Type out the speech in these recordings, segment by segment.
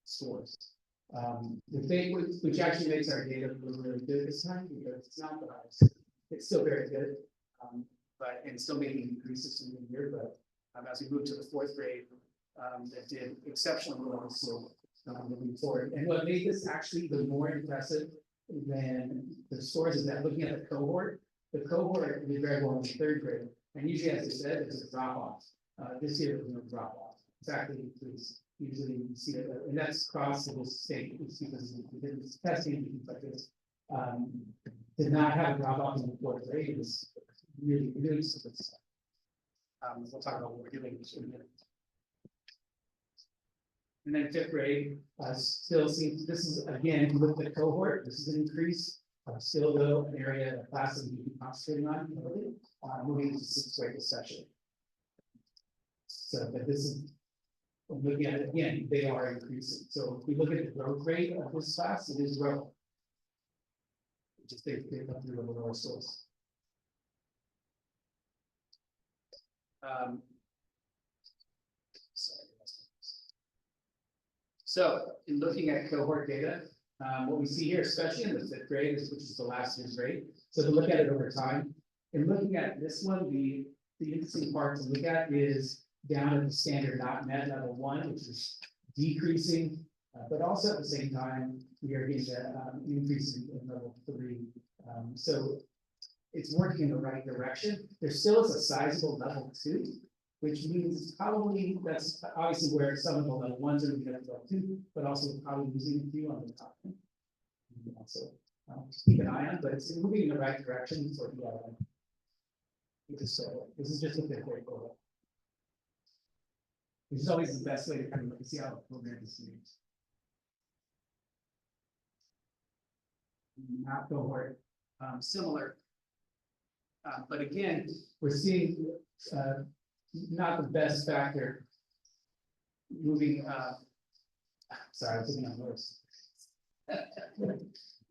scores. Which actually makes our data really good this time because it's not the highest. It's still very good, and still making increases from the year. But as we move to the fourth grade, that did exceptionally well. So moving forward, and what made this actually the more impressive than the scores is that looking at the cohort did very well in the third grade, and usually, as I said, there's a drop off. This year there was no drop off. Exactly, usually you see that, and that's across the state. It's because it's testing and things like this. Did not have a drop off in the fourth grade. It was really super stuff. We'll talk about what we're doing in a minute. And then fifth grade, still seems, this is again, if you look at the cohort, this is an increase. Still though, an area of class that we can concentrate on, moving to sixth grade this session. So, but this is, looking at it again, they are increasing. So if we look at the growth rate of this class, it is growing. Just they come through a little lower source. So in looking at cohort data, what we see here, especially in the fifth grade, which is the last year's grade. So to look at it over time, and looking at this one, the interesting part to look at is down at the standard not met level 1, which is decreasing, but also at the same time, we are getting an increase in level 3. So it's working in the right direction. There still is a sizable level 2, which means probably that's obviously where some of the level 1s are going to level 2, but also probably losing a few on the top. So just keep an eye on, but it's moving in the right direction. So this is just a bit very cool. Which is always the best way to kind of see how the program is used. Not cohort, similar, but again, we're seeing not the best factor moving. Sorry, I was looking on worse.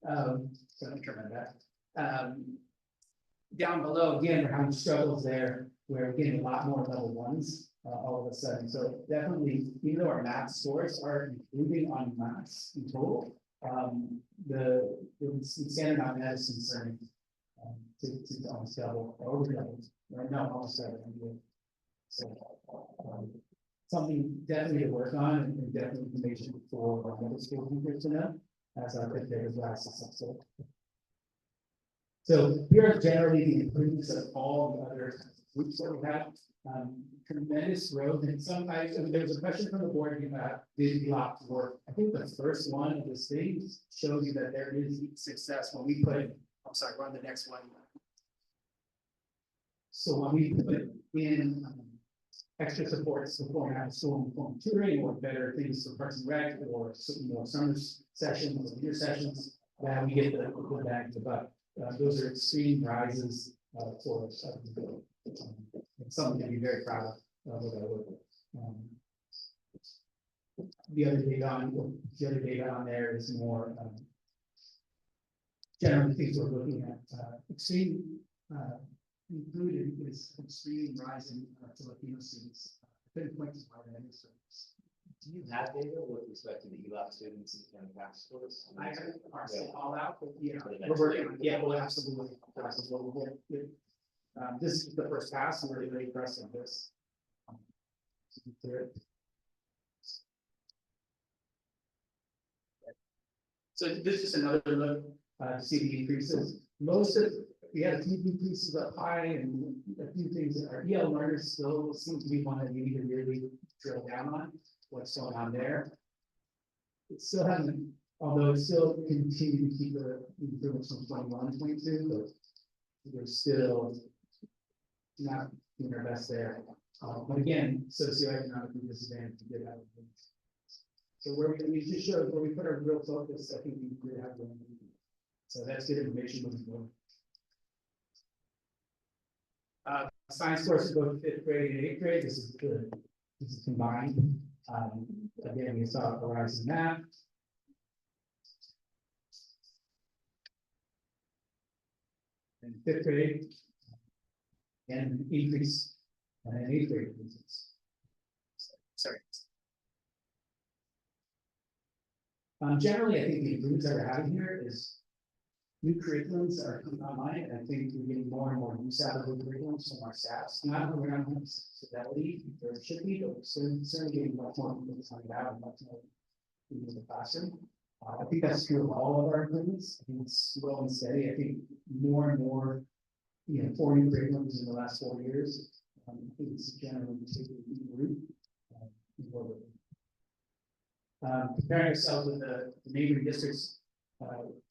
So let me turn my back. Down below, again, we're having struggles there. We're getting a lot more level 1s. All of a sudden, so definitely, even though our math scores are improving on maths in total, the standard on that is concerning to almost double or over double, right? No, almost double. So something definitely to work on, and definitely information for our middle school teachers to know as our fifth graders are successful. So here are generally the improvements of all the other groups that we have. Tremendous growth, and sometimes there was a question from the board about did we opt for. I think the first one of this thing shows you that there is success when we put. I'm sorry, we're on the next one. So when we put in extra supports before and after school informed tutoring or better things for Parks and Rec or more summer sessions or year sessions, that we get the bang for the buck. Those are extreme rises for us. It's something to be very proud of. The other data on there is more generally things we're looking at. Extreme included is extreme rise in Filipino students. I couldn't point to why that is. Do you have data with respect to the ELAP students and CAASPPP scores? I haven't parsed it all out, but yeah, we're working on it. Yeah, we'll absolutely. This is the first pass, and we're really impressed with this. So this is just another look to see the increases. We had a few decreases up high, and a few things that our EL learners still seem to be one that we need to really drill down on. What's going on there? It still hasn't, although it still continued to keep the improvements from 21 and 22, but we're still not doing our best there. But again, socioeconomically disadvantaged to get out of things. So where we just showed where we put our real focus, I think we really have to. So that's good information moving forward. Science courses go to 5th grade and 8th grade. This is good. This is combined. Again, we saw a rise in that. In 5th grade, and an increase in 8th grade. Sorry. Generally, I think the improvements that we're having here is new curriculums are coming online, and I think we're getting more and more use out of the curriculums from our staffs. Not that we're not having fidelity, there should be, but we're certainly getting much more people coming out and much more in the classroom. I think that's true of all of our improvements. I think it's slow and steady. I think more and more, 4 new curriculums in the last 4 years. I think it's generally taking the route. Comparing ourselves with the neighboring districts,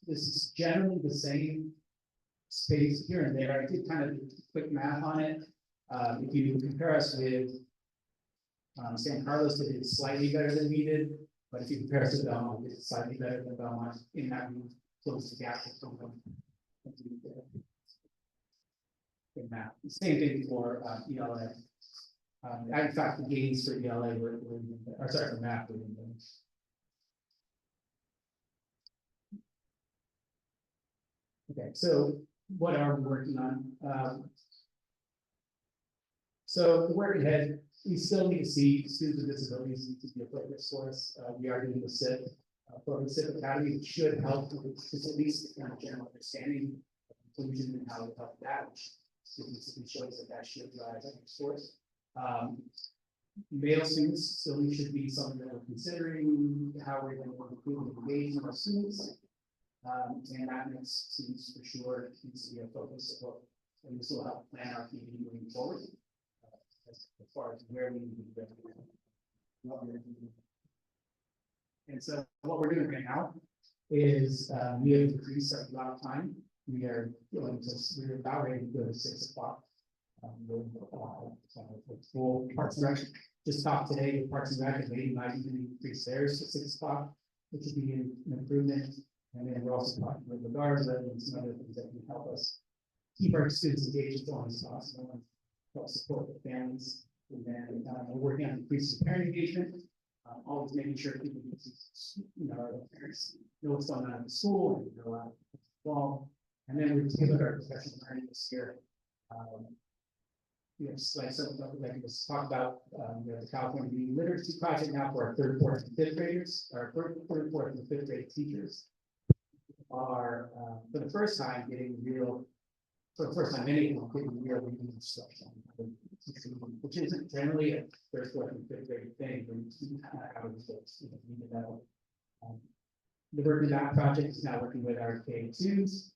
this is generally the same space here and there. I did kind of quick math on it. If you compare us with San Carlos, they did slightly better than we did, but if you compare us to Belmont, it's slightly better than Belmont. In that, we close the gap with them. The same thing for ELA. In fact, the gains for ELA were sorry, for math were in them. Okay, so what are we working on? So the work ahead, we still need to see students with disabilities need to be a focus for us. We are doing the SIP for the SIP Academy, which should help with at least kind of general understanding of inclusion and how to help that, which shows that should drive sports. Male students still should be something that we're considering how we're going to improve engagement of our students. And that makes students for sure needs to be a focus of what, and this will help plan our PD moving forward as far as where we need to go. And so what we're doing right now is we have increased our block time. We're about ready to go to 6 o'clock. Full Parks and Rec just talked today with Parks and Rec, and they might even increase theirs to 6 o'clock, which would be an improvement. And then we're also talking with the guards and some other things that can help us keep our students engaged as long as possible and help support the families. And then we're working on increasing parent engagement, always making sure people get to, our parents know what's going on at the school and go out as well. And then we've tailored our professional learning this year. Like we just talked about, the California Reading Literacy Project now for our 3rd, 4th, and 5th graders, our 3rd, 4th, and 5th grade teachers are for the first time getting real, for the first time anyone getting real reading instruction, which isn't generally a 3rd, 4th, and 5th grade thing, but you kind of have to develop. The Burlingame Education project is now working with our K2s,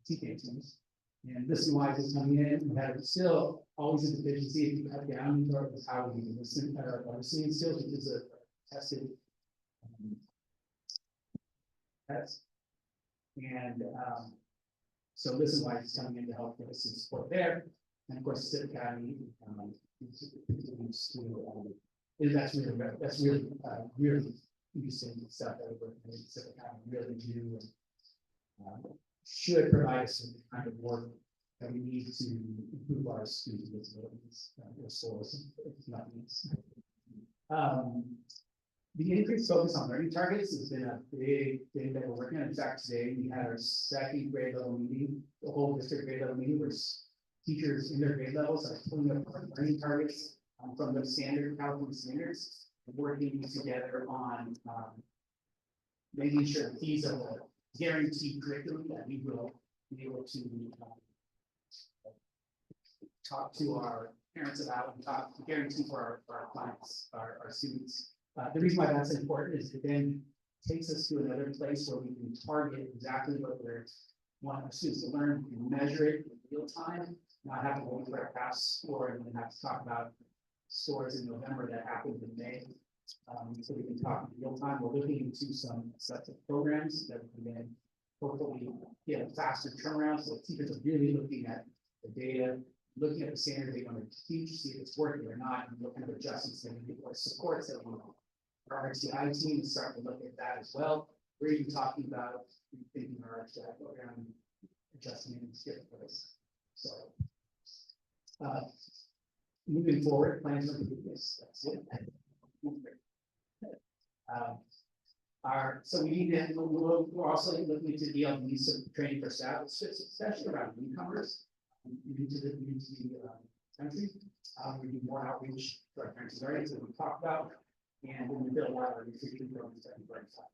TK2s, and this is why it's coming in. We have still always a deficiency if you cut down towards how we listen our listening skills, which is a tested test. And so this is why it's coming in to help give us some support there. And of course, SIP Academy continues to, that's really really interesting stuff that we're working with SIP Academy really do, and should provide us some kind of work that we need to improve our students with disabilities, their scores, if nothing else. The increased focus on learning targets has been a big thing that we're working on. In fact, today we had our 2nd grade level meeting, the whole district grade level meeting, where teachers in their grade levels are pulling up learning targets from the standard California standards, and working together on making sure these are the guaranteed curriculum that we will be able to talk to our parents about and guarantee for our clients, our students. The reason why that's important is it then takes us to another place where we can target exactly what we want our students to learn. We can measure it in real time, not have to wait for a pass score and then have to talk about scores in November that happened in May. So we can talk in real time. We're looking into some sets of programs that we can then hopefully get a faster turnaround. So teachers are really looking at the data, looking at the standard they want to teach, see if it's working or not, and what kind of adjustments they need or supports that we want. Our RTI team is starting to look at that as well. We're even talking about rethinking our RTI program, adjusting it in different ways. So moving forward, plans for this. That's it. So we need to, we're also looking into ELD training for staff, especially around newcomers new to the country. We do more outreach to our parents and guardians that we talked about, and then we build out our nutrition programs that we bring up.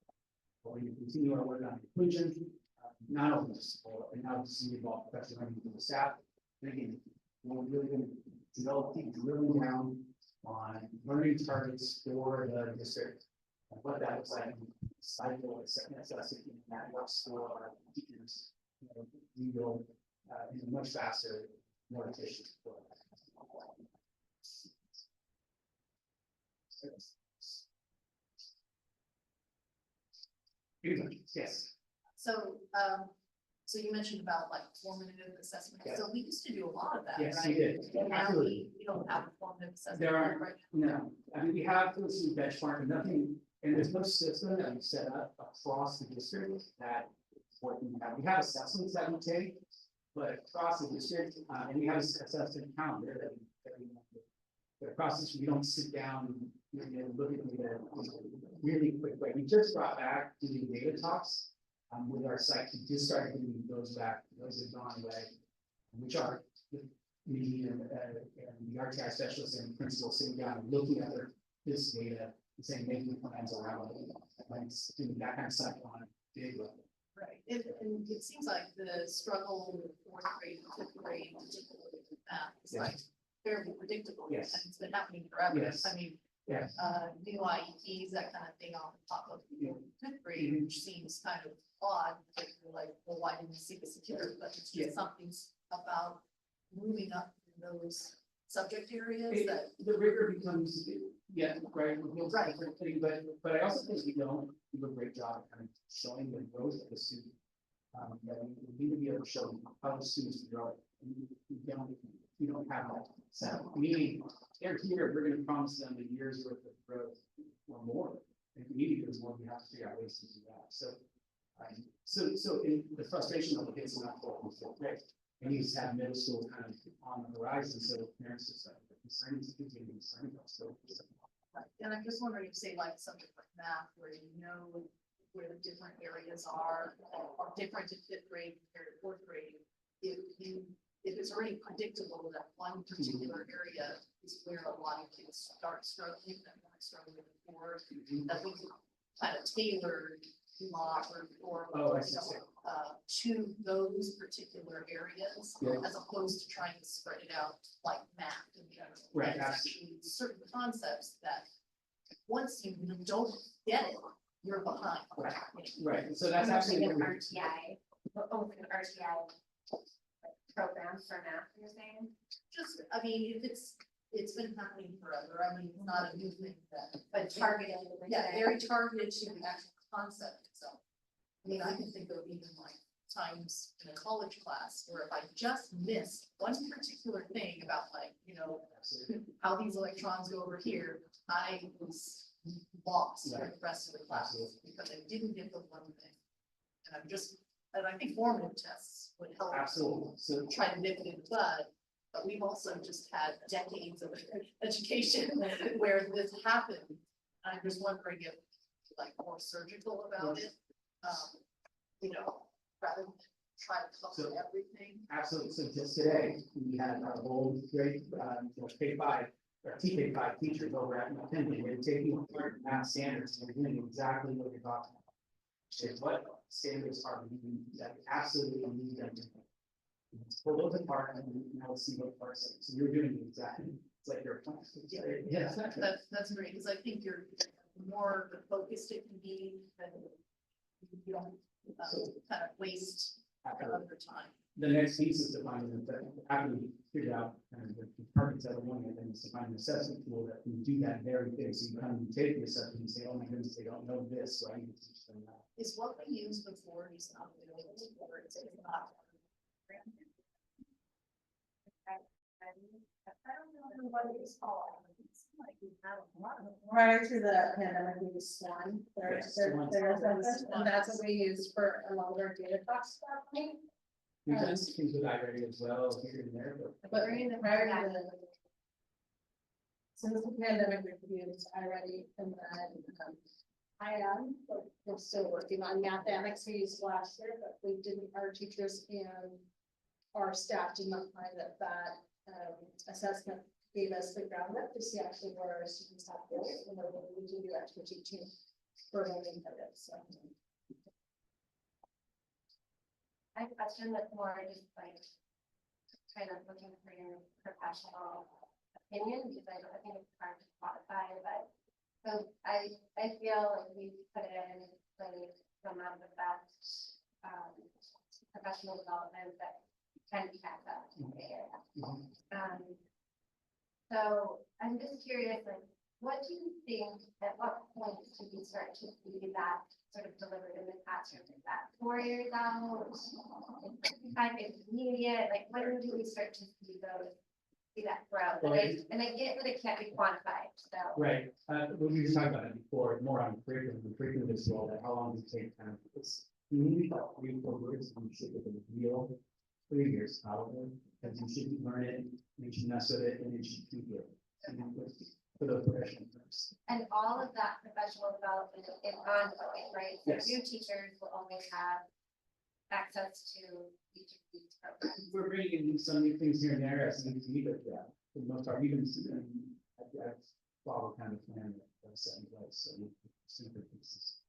We're going to continue our work on inclusion, not only just for, and now just involve professional learning for the staff. And again, we're really going to develop, keep drilling down on learning targets for the district. And what that looks like, cycle, assessing that works for our teachers. We will be much faster, more efficient. Yes. So, so you mentioned about like formative assessment. Yeah. So we used to do a lot of that, Yes, right? we did. And now Absolutely. we don't have a formative assessment. There are, right? no, I mean, we have to see benchmark and nothing, and there's no system that we set up across the district that we have assessments that we take, but across the district, and we have an assessment calendar that we but across this, we don't sit down and look at data really quick way. We just brought back doing data talks with our site. We just started doing those back, those have gone away, which are me and the RTI specialists and principals sitting down and looking at this data and saying, making plans around it, like doing that kind of stuff on a big level. Right, and it seems like the struggle with fourth grade, fifth grade, particularly with math, is Yes. like fairly predictable. Yes. And it's been happening forever. Yes. I mean, Yes. new IEPs, that kind of thing on top of Yeah. fifth grade, Mhm. which seems kind of odd, because you're like, well, why didn't you see this here? But it's Yeah. just something about moving up in those subject areas that. The rigor becomes, yeah, right, Right. thing, but I also think we don't do a great job of kind of showing the growth of the student. That we need to be able to show how the students grow. We don't have that. So meaning, they're here, we're gonna promise them a year's worth of growth or more. If we need to do more, we have to figure out ways to do that. So in the frustration of the kids not for great. And you just have middle school kind of on the horizon, so parents just like, concerned to continue concerned about so. And I'm just wondering if, say, like a subject like math, where you know where the different areas are different in fifth grade compared to fourth grade. If it's already predictable that one particular area is where a lot of kids start struggling, that might struggle before, that we can kind of tailor law or Oh, I see. to those particular areas, Yeah. as opposed to trying to spread it out like math in general. Right, There's actually certain concepts that once you don't get it, you're behind. Right. Right, so that's actually. An RTI, open RTI program for math, you're saying? Just, I mean, if it's been happening forever, I mean, it's not a new thing that. But targeted. Yeah, very targeted to the actual concept itself. I mean, I can think of even like times in a college class where if I just missed one particular thing about like, you know, how these electrons go over here, I was lost for the rest of the class because I didn't get the one thing. And I think formative tests would help. Absolutely, so. Try to nip it in the bud, but we've also just had decades of education where this happened. I'm just wondering if like more surgical about it, you know, rather than try to cover everything. Absolutely, so just today, we had our whole grade, K-5, or TK-5 teachers over at McKinney, they're taking apart math standards, and they're doing exactly what you're talking about. Say, what standards are we using that we absolutely need them to. Pull those apart and now see what parts, so you're doing exactly, it's like your plan. Yeah. That's great, because I think you're more focused it can be, then you don't kind of waste other time. The next piece is to find that after we figure out kind of the targets that are one, and then it's to find an assessment tool that can do that very thing. So you come and take the assessment and say, oh my goodness, they don't know this, so I need to teach them that. Is what we used before just not available, or is it not? I don't know what it is called. Prior to the pandemic, we used Swan, Yes, and Swan. that's what we used for a lot of our data talks stuff. We've done some things with iReady as well here and there, but But prior to the. Since the pandemic, we've used iReady, and then, we're still working on mathematics we used last year, but we didn't, our teachers and our staff did not find that assessment gave us the ground up to see actually where our students have to go, and what we can do extra teaching for learning credits. So I have a question that's more just like kind of looking for your professional opinion, because I think it's hard to quantify, but so I feel like we put in like some of the best professional development that can be had up in the area. So I'm just curious, like, what do you think, at what point do we start to see that sort of delivered in the classroom? Is that 4 years out? 5 intermediate? Like, when do we start to see that growth? And I get that it can't be quantified, so. Right, we were talking about it before, more on curriculum, the curriculum is well, that how long does it take kind of, it's, you need about 3 or 4 years, and you should get a real 3 years probably, because you should learn it, you should mess with it, and you should keep it. And then for those professional terms. And all of that professional development is ongoing, right? So Yes. new teachers will always have access to each of these programs. We're bringing in some new things here and there as we need, but yeah, for the most part, even, I follow kind of plan that was set in place, so we super pieces.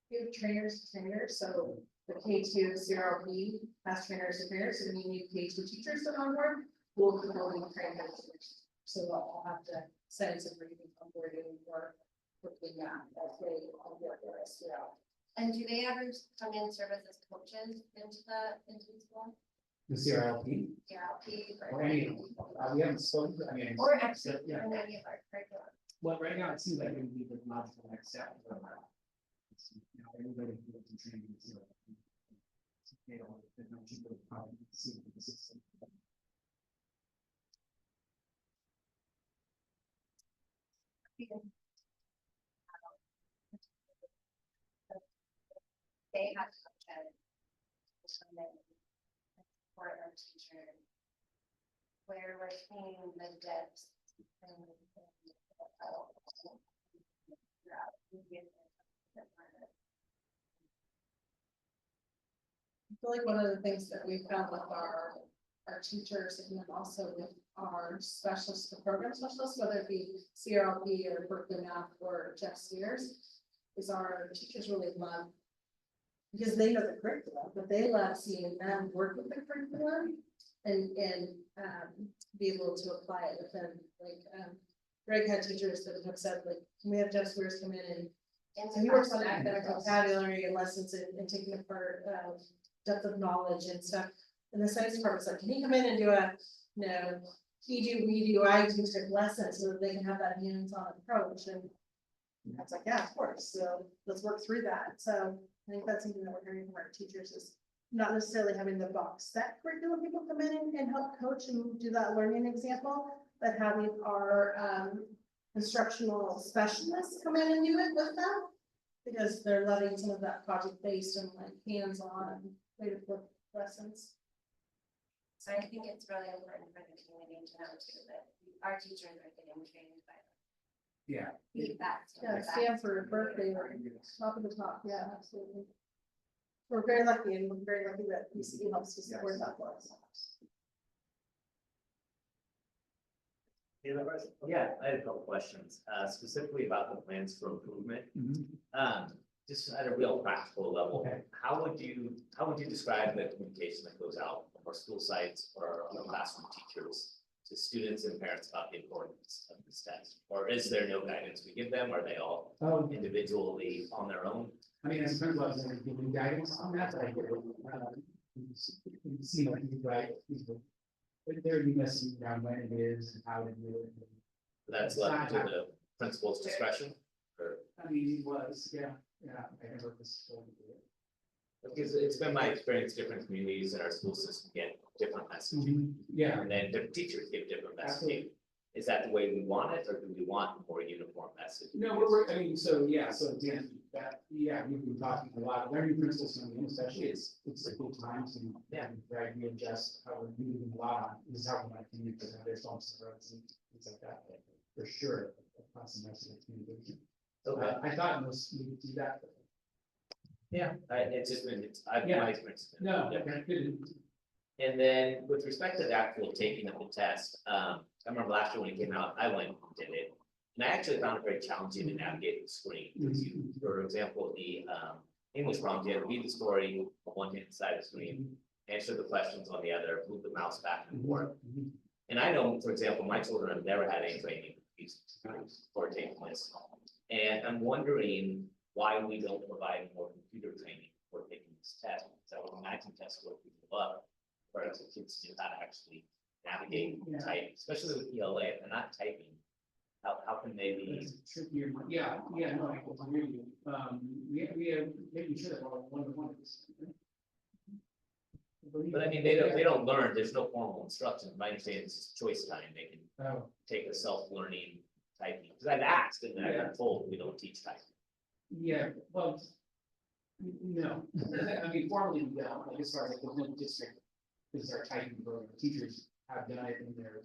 We have trainers, so the K2 CRLP has trainers and trainers, and we need K2 teachers that are on board. We'll be building trainers, so I'll have to send some briefing on boarding or looking at as they all get there as well. And do they ever come in serve as coaches into the school? The CRLP, CRLP or any, we haven't spoken, I mean. or actually, Yeah. in any of our curriculum? Well, right now, it seems like it would be the logical next step. You know, everybody who wants to train in CRLP. You know, they don't keep it probably see the system. They have coaches. For our teacher. Where we're seeing the dips. I feel like one of the things that we found with our teachers and then also with our specialists, the program specialists, whether it be CRLP or Berkeley Math or Jeff Sears, is our teachers really love, because they know the curriculum, but they love seeing them work with the curriculum and be able to apply it within, like, Greg had teachers that have said, like, can we have Jeff Sears come in and he works on academic vocabulary and lessons and taking apart depth of knowledge and stuff. And the science department's like, can he come in and do a, no, he do, we do, I do type lesson so that they can have that hands-on approach. And I was like, yeah, of course. So let's work through that. So I think that's something that we're hearing from our teachers is not necessarily having the box set curriculum people come in and help coach and do that learning example, but having our instructional specialists come in and do it with them, because they're letting some of that project-based and like hands-on way to flip lessons. So I think it's really important for the community to know too, that our teachers are getting trained by Yeah. feedback. Yeah, Stanford, Berkeley, or top of the top, yeah, absolutely. We're very lucky, and we're very lucky that PCE helps to support that for us. Yeah, I had a couple questions, specifically about the plans for improvement. Just at a real practical level, Okay. how would you describe the communication that goes out from our school sites or our classroom teachers to students and parents about the importance of this test? Or is there no guidance we give them? Are they all Oh, individually on their own? I mean, as a principal, I was going to give you guidance on that, but I get you see, like, you right, but there you messing around when it is and how to do it. That's left to the principal's discretion? Or, I mean, it was, yeah, I can work this. because it's been my experience, different communities in our school system get different messaging. Yeah, And then different teachers give different messaging. Absolutely. Is that the way we want it, or do we want a more uniform message? no, I mean, so again, we've been talking a lot, learning principles, especially it's a good time to, right, we adjust how we're moving a lot on, this is how we want to communicate, there's bumps and roads and things like that, but for sure, a constant message of communication. Okay, I thought most we would do that, but yeah, it's just been, I've Yeah. my experience. has been no, different. I couldn't. And then with respect to the actual taking of the test, I remember last year when it came out, I went and did it. And I actually found it very challenging to navigate the screen. Because you, for example, the English problems, you have to read the story on one hand side of the screen, answer the questions on the other, move the mouse back and forth. And I know, for example, my children have never had any training for taking this. And I'm wondering why we don't provide more computer training for taking this test. So I would imagine test score people up, whereas the kids knew how to actually navigate and type, especially with ELA, if they're not typing. How can they be? It's trickier, yeah, no, I agree with you. We have making sure that we're all one-to-one. But I mean, they don't learn, there's no formal instruction. My understanding is choice time, they can Oh, take a self-learning typing, because I've asked and I've been told we don't teach typing. yeah, well, no, I mean, formally, we don't, like, as far as like, the no district, this is our typing program, teachers have done it in their.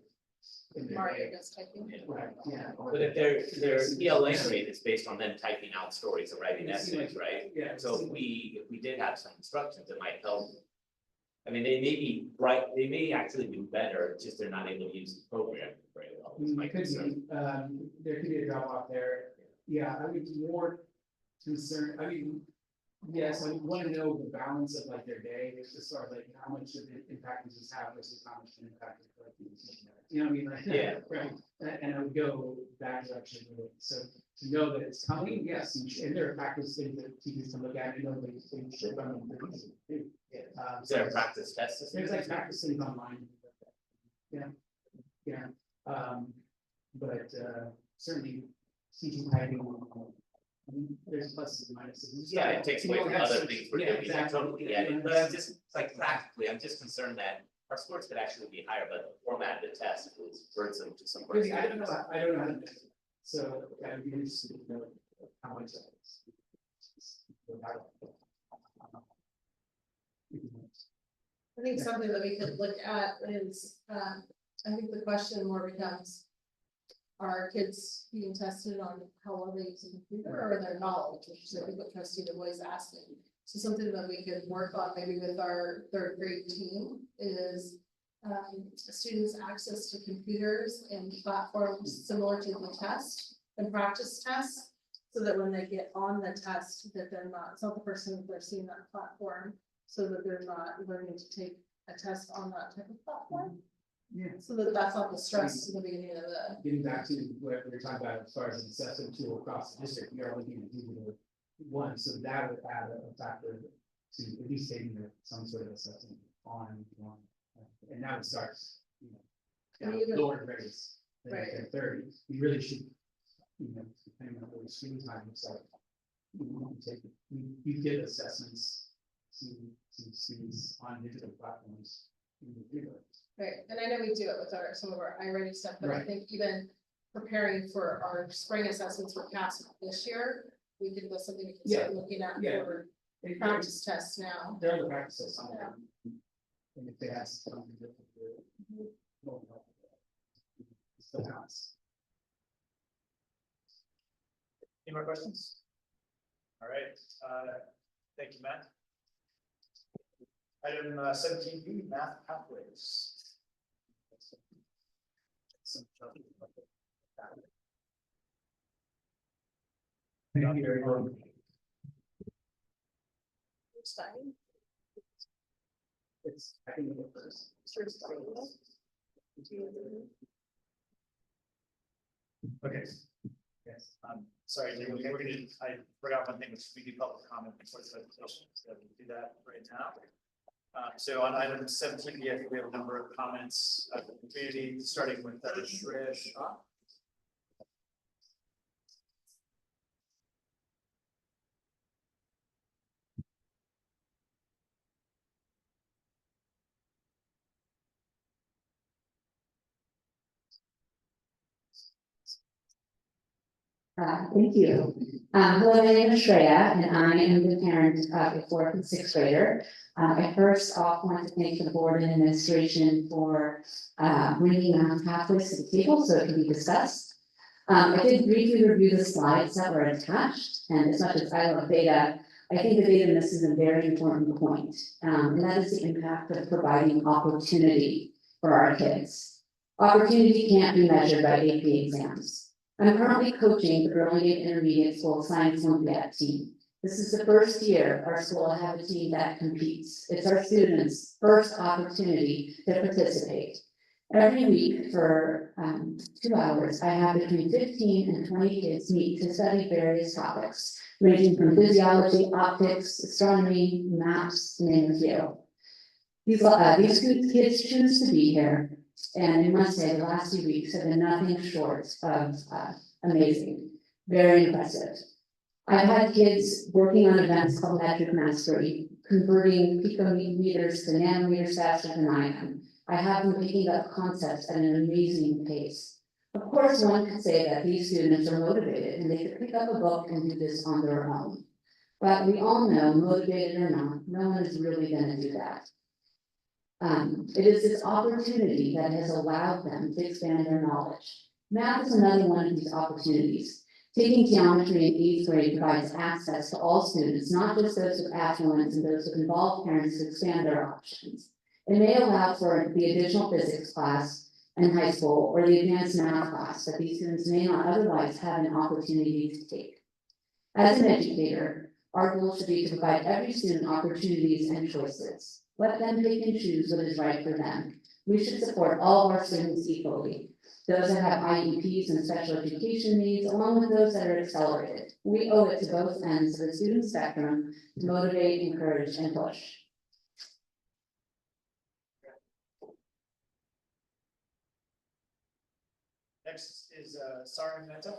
Mario does typing. Right, yeah. But if their ELA rate is based on them typing out stories and writing It seems essays, right? Yeah. So if we did have some instructions, it might help. I mean, they may be right, they may actually do better, it's just they're not able to use the program very well. is my concern. There could be a drop off there. Yeah, I would be more concerned, I mean, yes, I want to know the balance of like their day, as far as like how much of the impact does this have versus how much of an impact it like, you know what I mean? Like, Yeah. Right, and I would go that direction with it. So to know that it's coming, yes, and there are practice things that teachers can look at, you know, they should run them pretty easy too. Is there a practice test system? There's like practice things online. Yeah, but certainly teaching typing. There's pluses and minuses. Yeah, it takes away from other things we're Yeah, doing, I exactly. totally get it, but I'm just, like, practically, I'm just concerned that our scores could actually be higher, but the format of the test is burdensome to some. Really, I don't know how to do it. So I'd be interested to know how much that is. I think something that we could look at is, I think the question more becomes, are kids being tested on how well they use a computer or their knowledge, which is I think what trustee Du Bois asking. So something that we could work on maybe with our third grade team is students' access to computers and platforms similar to the test and practice tests. So that when they get on the test, that they're not, it's not the first time that they're seeing that platform, so that they're not learning to take a test on that type of platform. Yeah. So that that's not the stress in the beginning of the. Getting back to what we were talking about as far as an assessment tool across the district, we are looking at digital one, so that would add a factor to at least taking some sort of assessment on one. And that would start, you know, And even- lower grades than Right. than 30. We really should, you know, depending on what the screen time looks like. We give assessments to students on digital platforms. Right, and I know we do it with some of our iReady stuff, but I Right. think even preparing for our spring assessments for CAASPP this year, we could, that's something we can start looking at Yeah. for They're practice tests now. the practices on Yeah. that. And if they have something different. Still counts. Any more questions? All right, thank you, Matt. Item 17B, math pathways. Thank you very much. Starting. It's, I think the first. Okay, Yes. sorry, Jim, we're gonna, I forgot one thing, which is we do public comment before the presentation, so we do that right now. So on item 17, we have a number of comments of the community, starting with Shreya Shah. Thank you. Hello, my name is Shreya, and I am the parent of a 4th and 6th grader. I first off want to thank the board and administration for bringing math pathways to the table so it can be discussed. I did briefly review the slides that were attached, and as much as I love data, I think the data misses a very important point, and that is the impact of providing opportunity for our kids. Opportunity can't be measured by AP exams. I'm currently coaching the Burlingame Intermediate School Science Olympiad team, This is the first year our school will have a team that competes. It's our students' first opportunity to participate. Every week for 2 hours, I have between 15 and 20 kids meet to study various topics, ranging from physiology, optics, astronomy, maps, to name a few. These kids choose to be here, and I must say the last 2 weeks have been nothing short of amazing, very impressive. I've had kids working on events called metric mastery, converting picometers to nanometers faster than I am. I have them picking up concepts at an amazing pace. Of course, one could say that these students are motivated and they could pick up a book and do this on their own. But we all know, motivated or not, no one is really going to do that. It is this opportunity that has allowed them to expand their knowledge. Math is another one of these opportunities. Taking geometry in 8th grade provides access to all students, not just those with affluence and those with involved parents to expand their options. It may allow for the additional physics class in high school or the advanced math class that these students may not otherwise have an opportunity to take. As an educator, our goal should be to provide every student opportunities and choices. Let them pick and choose what is right for them. We should support all of our students equally. Those that have IEPs and special education needs, along with those that are accelerated. We owe it to both ends of the student spectrum to motivate, encourage, and push. Next is Sarah Mehta.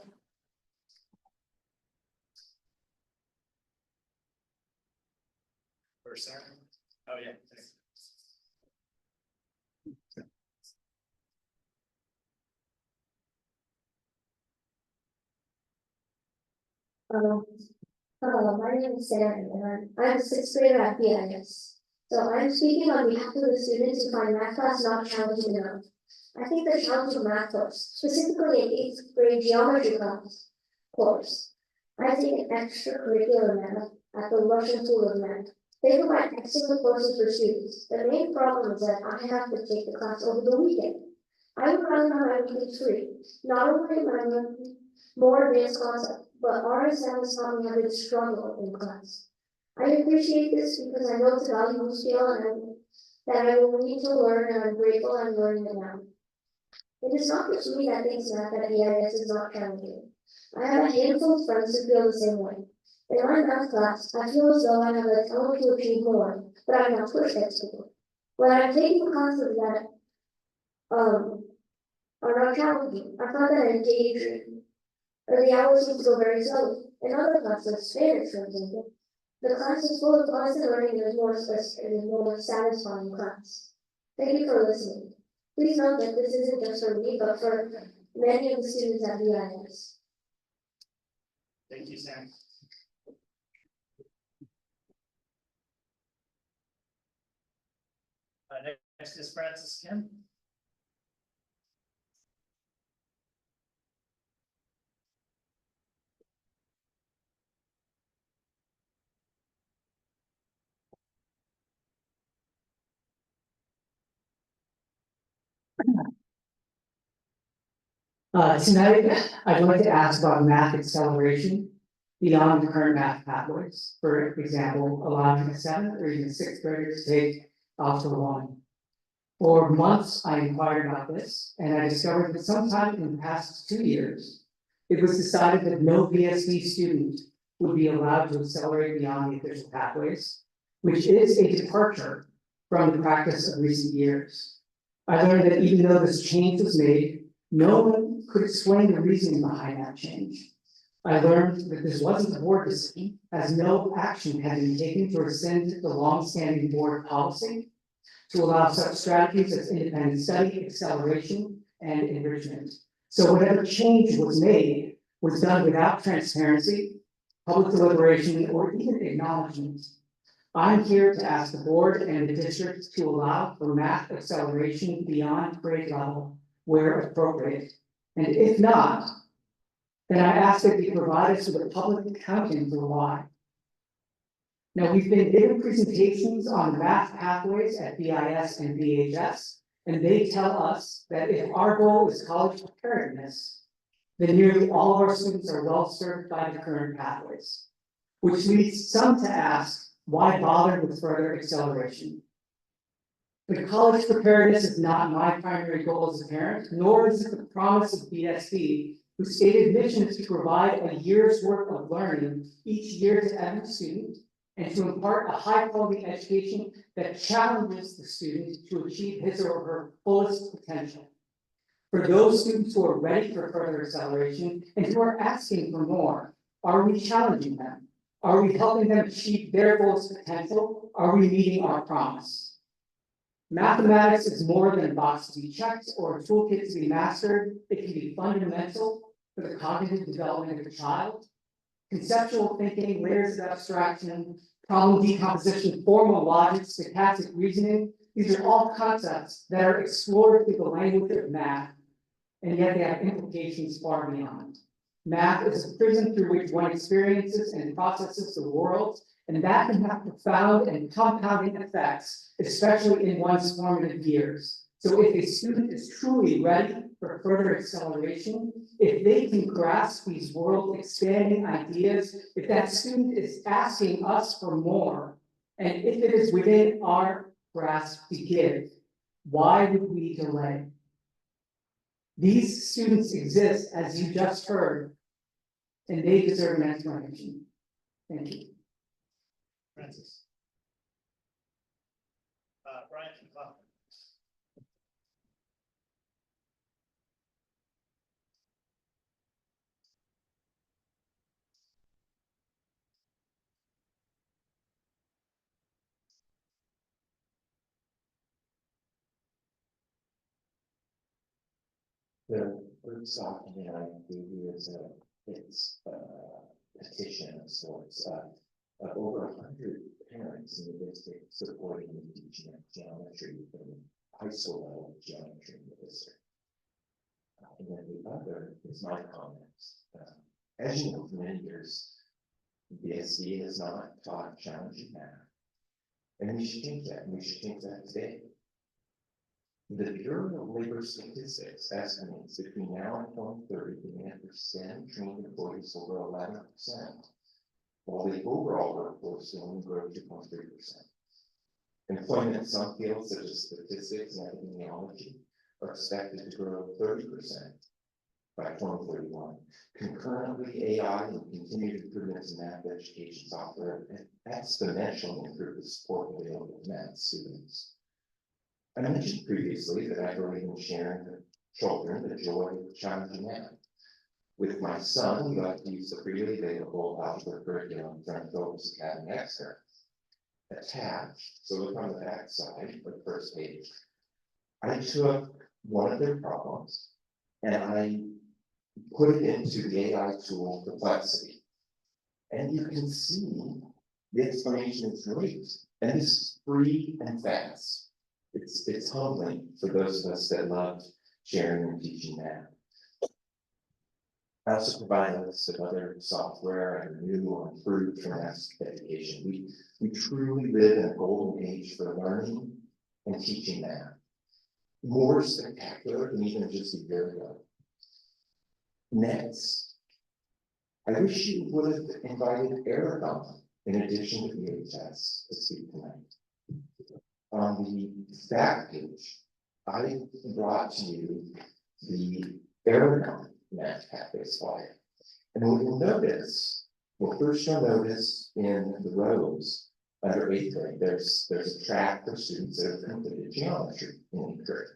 Or Sarah? Oh, yeah. Thanks. Hello, my name is Sarah, and I'm a 6th grader at BIS. So I'm speaking on behalf of the students who find math class not challenging enough. I think the challenge of math course, specifically an 8th grade geometry course, I take an extracurricular math at the Russian School of Math. They provide excellent courses for students. The main problem is that I have to take the class over the weekend. I would rather have my weekends free. Not only am I learning more advanced concepts, but RSM has taught me how to struggle in class. I appreciate this because I know it's a valuable skill and that I will need to learn, and I'm grateful I'm learning it now. It is not just me that thinks math at BIS is not challenging. I have a handful of friends who feel the same way. In my math class, I feel as though I have the talent to achieve more, but I'm not pushed at school. When I'm taking classes that are not challenging, I find that I'm daydreaming, or the hours seem to go very slowly. In other classes, Spanish, for example, the class is full of constant learning and is more satisfying class. Thank you for listening. Please note that this isn't just for me, but for many of the students at BIS. Thank you, Sam. Next is Francis Kim. Tonight, I'd like to ask about math acceleration beyond the current math pathways. For example, allowing a 7th or even 6th grader to take Algebra 1. For months, I inquired about this, and I discovered that sometime in the past 2 years, it was decided that no BSD student would be allowed to accelerate beyond the official pathways, which is a departure from the practice of recent years. I learned that even though this change was made, no one could explain the reasoning behind that change. I learned that this wasn't a board decision, as no action had been taken to rescind the long-standing board policy to allow such strategies as independent study, acceleration, and enrichment. So whatever change was made was done without transparency, public deliberation, or even acknowledgement. I'm here to ask the board and the district to allow for math acceleration beyond grade level where appropriate. And if not, then I ask that you provide us with a public accounting for why. Now, we've been given presentations on math pathways at BIS and BHS, and they tell us that if our goal is college preparedness, then nearly all of our students are well served by the current pathways. which leads some to ask, why bother with further acceleration? But college preparedness is not my primary goal as a parent, nor is it the promise of BSD, whose stated mission is to provide a year's worth of learning each year to every student, and to impart a high-quality education that challenges the student to achieve his or her fullest potential. For those students who are ready for further acceleration and who are asking for more, are we challenging them? Are we helping them achieve their fullest potential? Are we meeting our promise? Mathematics is more than a box to be checked or a toolkit to be mastered. It can be fundamental for the cognitive development of a child. Conceptual thinking, layers of abstraction, problem decomposition, formal logic, stochastic reasoning, these are all concepts that are explored through the language of math, and yet they have implications far beyond. Math is a prism through which one experiences and processes the world, and that can have profound and compounding effects, especially in one's formative years. So if a student is truly ready for further acceleration, if they can grasp these world-expanding ideas, if that student is asking us for more, and if it is within our grasp to give, why would we delay? These students exist, as you just heard, and they deserve an explanation. Thank you. Francis. Brian. The first document I gave you is a petition of sorts of over 100 parents in the district supporting the teaching of geometry and high school level geometry in the district. And then the other is my comments. As you know, for many years, BSD has not taught challenging math. And we should change that, and we should change that today. The Bureau of Labor Statistics estimates between now and 2030, demand for STEM trained employees will grow 11%, while the overall workforce will only grow 2.3%. Employment in some fields such as statistics and epidemiology are expected to grow 30% by 2031. Concurrently, AI and continued improvements in math education software exponentially improve the support available to math students. I mentioned previously that I've already been sharing with children the joy of challenging math. With my son, we like to use the freely available algebra curriculum from Phillips Academy Extra. Attached, so look on the back side of the first page, I took one of their problems and I put it into the AI tool Perplexity. And you can see the explanation is great. And this is free and fast. It's humbling for those of us that love sharing and teaching math. I also provide a list of other software and new or improved for math education. We truly live in a golden age for learning and teaching math. More spectacular than even just a year ago. Next, I wish you would have invited Aragon in addition to VHS to speak tonight. On the back page, I brought to you the Aragon math pathway slide. And what you'll notice, well, first you'll notice in the rows under 8th grade, there's a track for students that have completed geometry in 8th grade.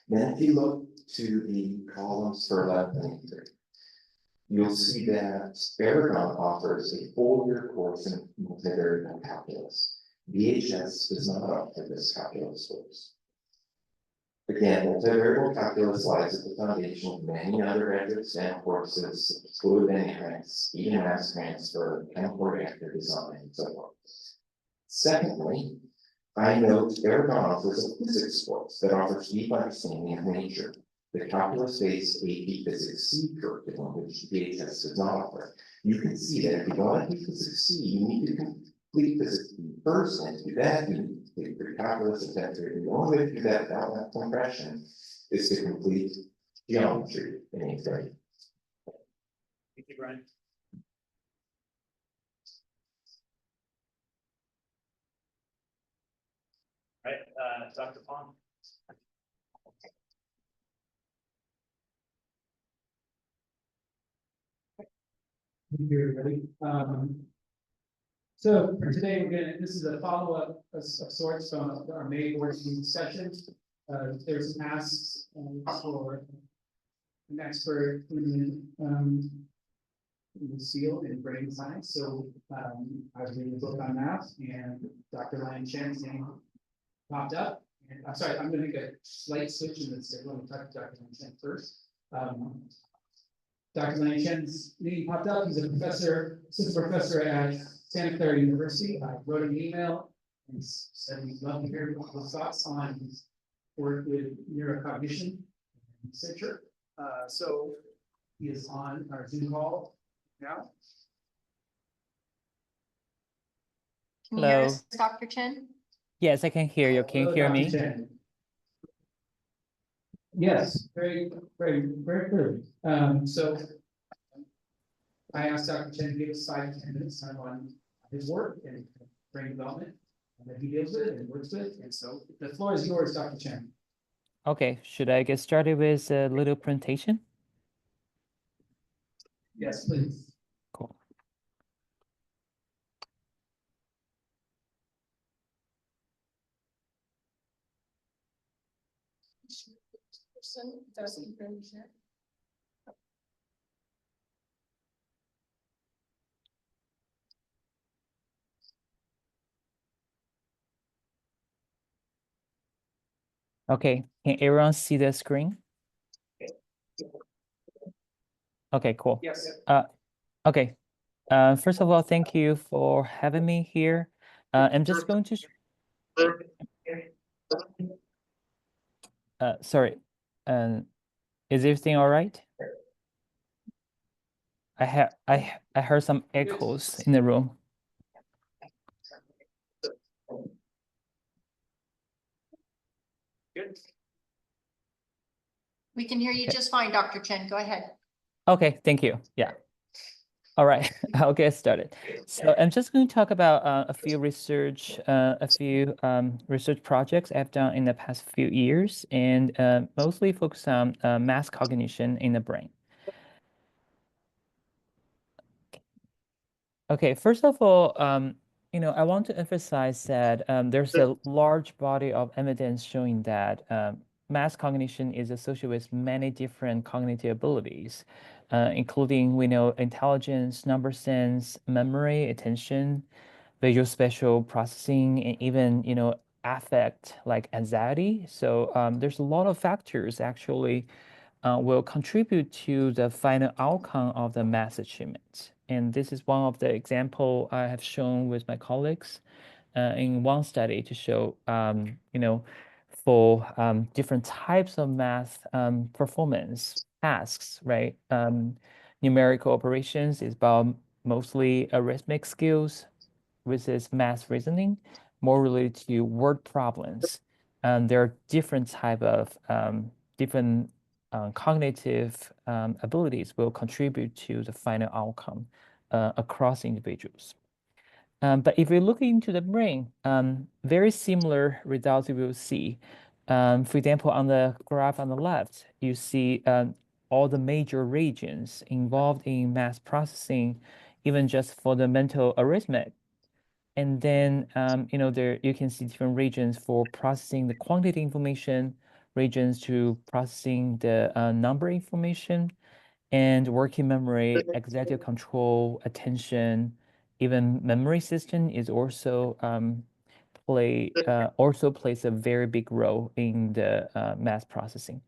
Then if you look to the columns for 11th and 8th grade, you'll see that Aragon offers a full-year course in multivariable calculus. VHS does not offer this calculus course. Again, multivariable calculus lies at the foundation of many undergraduate STEM courses, fluid dynamics, even mass transfer, chemical reactor design, and so forth. Secondly, I note Aragon offers a physics course that offers deep understanding of nature. The calculus-based AP Physics C curriculum, which VHS does not offer. You can see that if you want to do Physics C, you need to complete Physics B first, and to do that, you need to complete your calculus, etc. And the only way to do that without that compression is to complete geometry in 8th grade. Thank you, Brian. Right, Dr. Pond? Thank you, everybody. So for today, this is a follow-up of sorts from our May board meeting session. There's asks for an expert in seal and brain science. So I was reading a book on that, and Dr. Lan Chen's name popped up. And I'm sorry, I'm going to make a slight switch in this. Let me talk to Dr. Lan Chen first. Dr. Lan Chen's name popped up. He's a professor, assistant professor at Santa Clara University. I wrote him an email and said we'd love to hear his thoughts on his work with neurocognition and researcher. So he is on our Zoom call now. Can you hear Hello. us, Dr. Chen? Yes, I can hear you. Can you Hello, hear Dr. me? Chen. Yes, very clearly. So I asked Dr. Chen to give us 5 to 10 minutes time on his work and brain development that he deals with and works with. And so the floor is yours, Dr. Chen. Okay, should I get started with a little presentation? Yes, please. Cool. Okay, can everyone see the screen? Okay, cool. Yes. Okay. First of all, thank you for having me here. I'm just going to. Sorry. Is everything all right? I heard some echoes in the room. Good. We can hear you Okay. just fine, Dr. Chen. Go ahead. Okay, thank you. Yeah. All right, I'll get started. So I'm just going to talk about a few research projects I've done in the past few years, and mostly focus on mass cognition in the brain. Okay, first of all, I want to emphasize that there's a large body of evidence showing that mass cognition is associated with many different cognitive abilities, including we know intelligence, number sense, memory, attention, visual spatial processing, and even affect like anxiety. So there's a lot of factors actually will contribute to the final outcome of the math achievement. And this is one of the example I have shown with my colleagues in one study to show, for different types of math performance tasks, right? Numerical operations is about mostly arithmetic skills versus math reasoning, more related to word problems. There are different type of different cognitive abilities will contribute to the final outcome across individuals. But if we look into the brain, very similar results we will see. For example, on the graph on the left, you see all the major regions involved in math processing, even just for the mental arithmetic. And then, there you can see different regions for processing the quantity information, regions to processing the number information, and working memory, executive control, attention, even memory system is also plays a very big role in the math processing.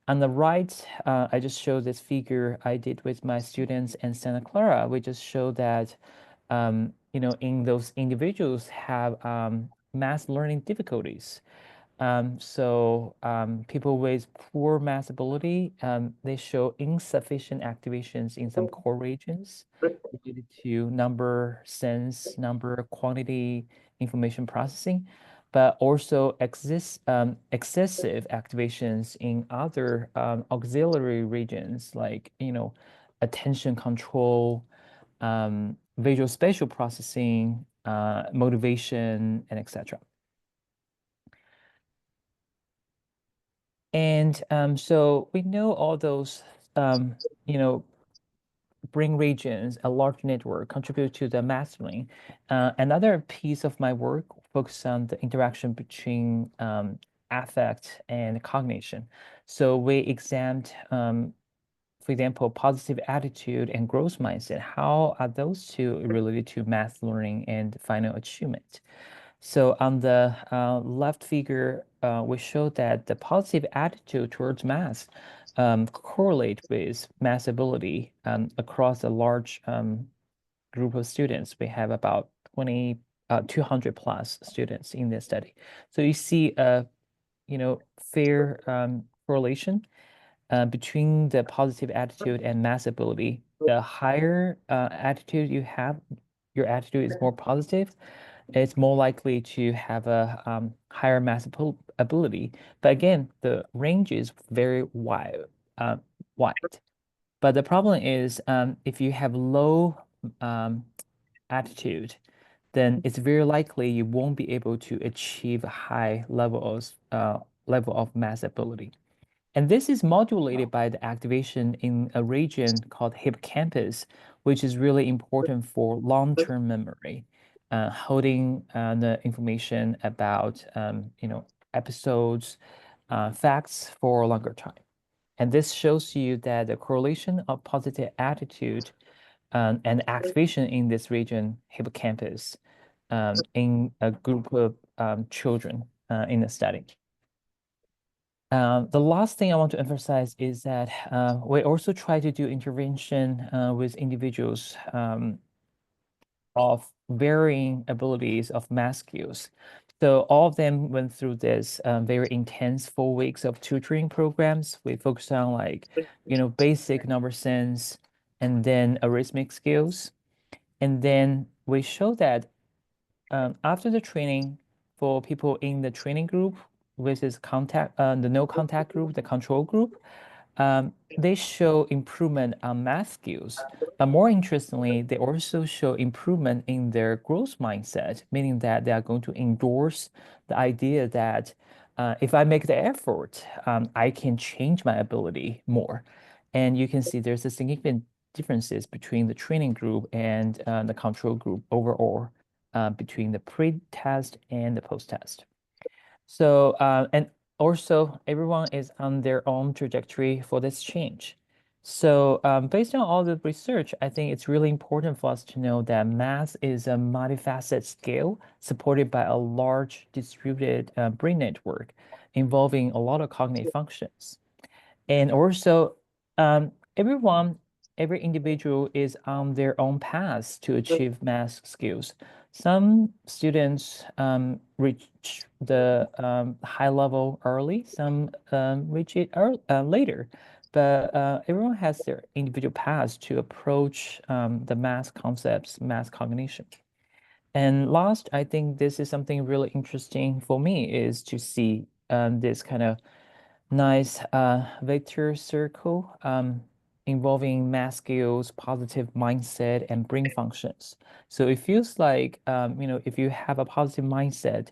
On the right, I just showed this figure I did with my students in Santa Clara. We just show that in those individuals have math learning difficulties. So people with poor math ability, they show insufficient activations in some core regions related to number sense, number quantity, information processing, but also excessive activations in other auxiliary regions like attention control, visual spatial processing, motivation, and etc. And so we know all those, you know, brain regions, a large network contribute to the mastering. Another piece of my work focuses on the interaction between affect and cognition. So we examined, for example, positive attitude and growth mindset. How are those two related to math learning and final achievement? So on the left figure, we show that the positive attitude towards math correlate with math ability across a large group of students. We have about 200 plus students in this study. So you see a, fair correlation between the positive attitude and math ability. The higher attitude you have, your attitude is more positive, it's more likely to have a higher math ability. But again, the range is very wide. Wide. But the problem is, if you have low attitude, then it's very likely you won't be able to achieve a high level of math ability. And this is modulated by the activation in a region called hippocampus, which is really important for long-term memory, holding the information about episodes, facts for a longer time. And this shows you that the correlation of positive attitude and activation in this region, hippocampus, in a group of children in the study. The last thing I want to emphasize is that we also try to do intervention with individuals of varying abilities of math skills. So all of them went through this very intense 4 weeks of tutoring programs. We focused on basic number sense and then arithmetic skills. And then we show that after the training for people in the training group versus the no contact group, the control group, they show improvement on math skills. But more interestingly, they also show improvement in their growth mindset, meaning that they are going to endorse the idea that if I make the effort, I can change my ability more. And you can see there's a significant differences between the training group and the control group overall, between the pre-test and the post-test. So, and also everyone is on their own trajectory for this change. So, based on all the research, I think it's really important for us to know that math is a multifaceted scale supported by a large distributed brain network involving a lot of cognitive functions. And also, every individual is on their own path to achieve math skills. Some students reach the high level early, some reach it later. But everyone has their individual paths to approach the math concepts, math cognition. And last, I think this is something really interesting for me is to see this kind of nice vector circle involving math skills, positive mindset, and brain functions. So it feels like, if you have a positive mindset,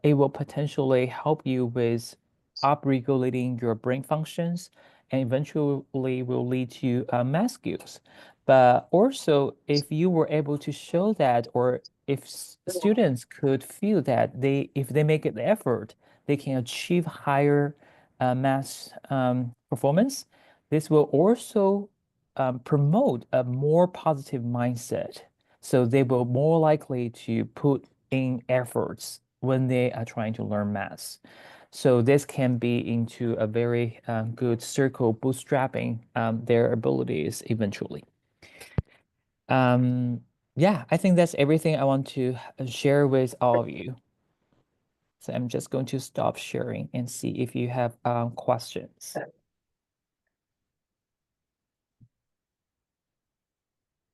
it will potentially help you with upregulating your brain functions and eventually will lead to math skills. But also, if you were able to show that, or if students could feel that if they make an effort, they can achieve higher math performance, this will also promote a more positive mindset. So they will more likely to put in efforts when they are trying to learn math. So this can be into a very good circle bootstrapping their abilities eventually. Yeah, I think that's everything I want to share with all of you. So I'm just going to stop sharing and see if you have questions.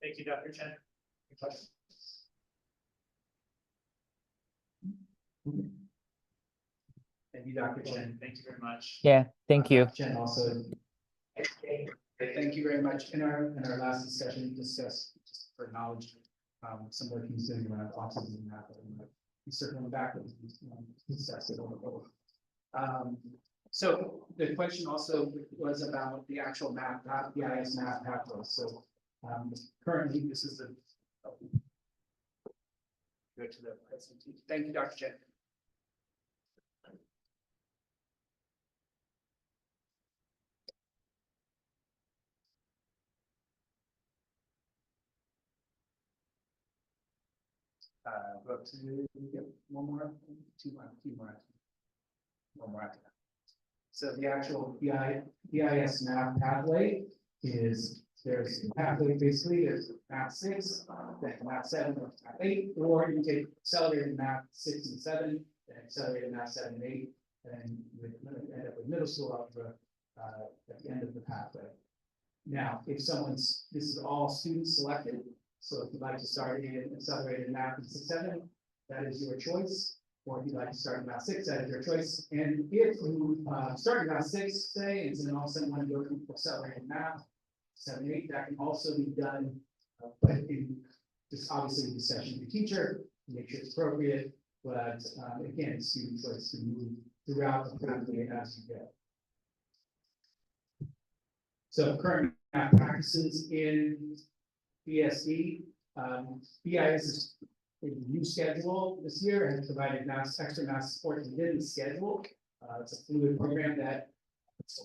Thank you, Dr. Chen. Any questions? Thank you, Dr. Chen. Thank you very much. Yeah, thank you. Dr. Chen also. Thank you very much. In our last discussion, we discussed, just for knowledge, some work he's doing around autism and math. He's circling back with discussed it over. So the question also was about the actual math, BIS math pathway. So currently, this is the. Go to the presentation. Thank you, Dr. Chen. Go up to one more, two more. One more after that. So the actual BIS math pathway is, there's a pathway basically, there's math 6, then math 7, or math 8, or you take accelerated math 6 and 7, then accelerated math 7 and 8, and you end up with middle school algebra at the end of the pathway. Now, if someone's, this is all students selected, so if you'd like to start in accelerated math in 6, 7, that is your choice. Or if you'd like to start in math 6, that is your choice. And if you start in math 6, say, and then all of a sudden want to go to accelerated math 7, 8, that can also be done. But in just obviously the session of the teacher, make sure it's appropriate. But again, student choice to move throughout the pathway as you go. So current math practices in BSD, BIS is a new schedule this year and provided extra math support within the schedule. It's a fluid program that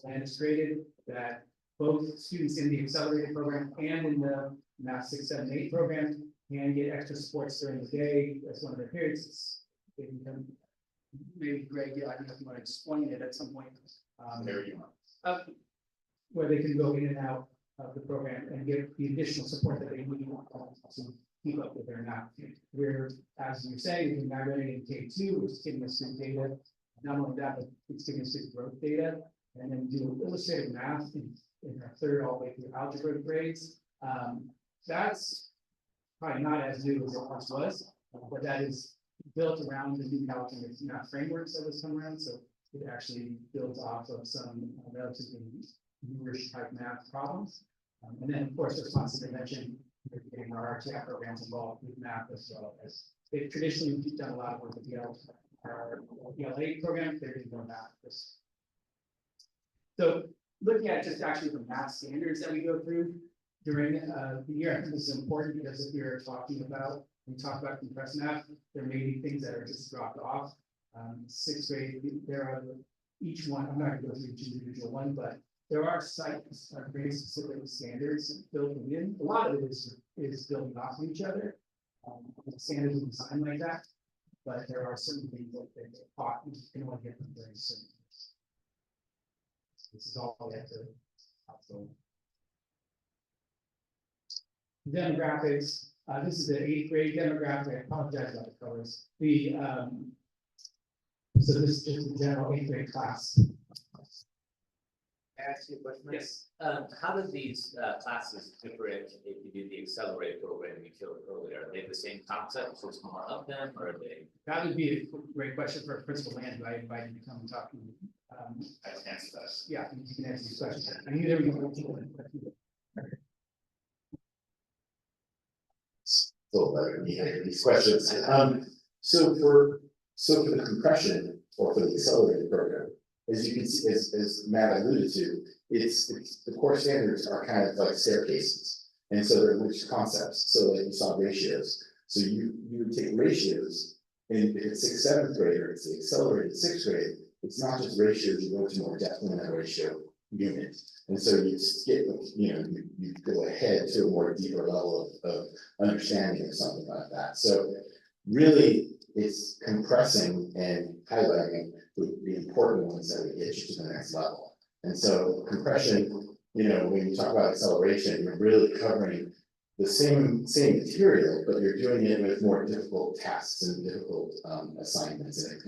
demonstrated that both students in the accelerated program and in the math 6, 7, 8 program can get extra supports during the day as one of their periods. They can come, maybe Greg, I don't know if you want to explain it at some point. There you are. Where they can go in and out of the program and get the additional support that they need to keep up with their math. We're, as you say, we're migrating in K2, which is giving us good data. Not only that, but it's giving us good growth data. And then do illustrative math in our third all the way through algebra grades. That's probably not as new as it once was, but that is built around the new California math frameworks that was come around. So it actually builds off of some relatively newish type math problems. And then, of course, responsive intervention, getting our RTI programs involved with math as well as they've traditionally done a lot of work with our ELA program. They're doing more math. So looking at just actually the math standards that we go through during the year, I think this is important because if you're talking about, when we talk about compressed math, there may be things that are just dropped off. 6th grade, there are each one, I'm not going to go through each individual one, but there are sites, very specific standards built in. A lot of it is building off of each other. Standards are designed like that, but there are certain things that they taught you can only get them very soon. This is all we have to also. Demographics. This is the 8th grade demographic. I apologize about the colors. So this is just the general 8th grade class. Ask you a question? Yes. How do these classes differentiate if you do the accelerated program you showed earlier? Are they the same concepts, just more of them, or are they? That would be a great question for Principal Land, who I invited to come and talk to you. I can answer that. Yeah, you can answer these questions. I knew there were These questions. So for the compression or for the accelerated program, as you can see, as Matt alluded to, it's the core standards are kind of like staircases, and so they're rich concepts. So like you saw ratios. So you would take ratios, and if it's 6th, 7th grade, or it's the accelerated 6th grade, it's not just ratios. You go to more depth in that ratio unit, and so you skip, you go ahead to a more deeper level of understanding or something like that. So really, it's compressing and highlighting the important ones that would get you to the next level. And so compression, when you talk about acceleration, you're really covering the same material, but you're doing it with more difficult tasks and difficult assignments and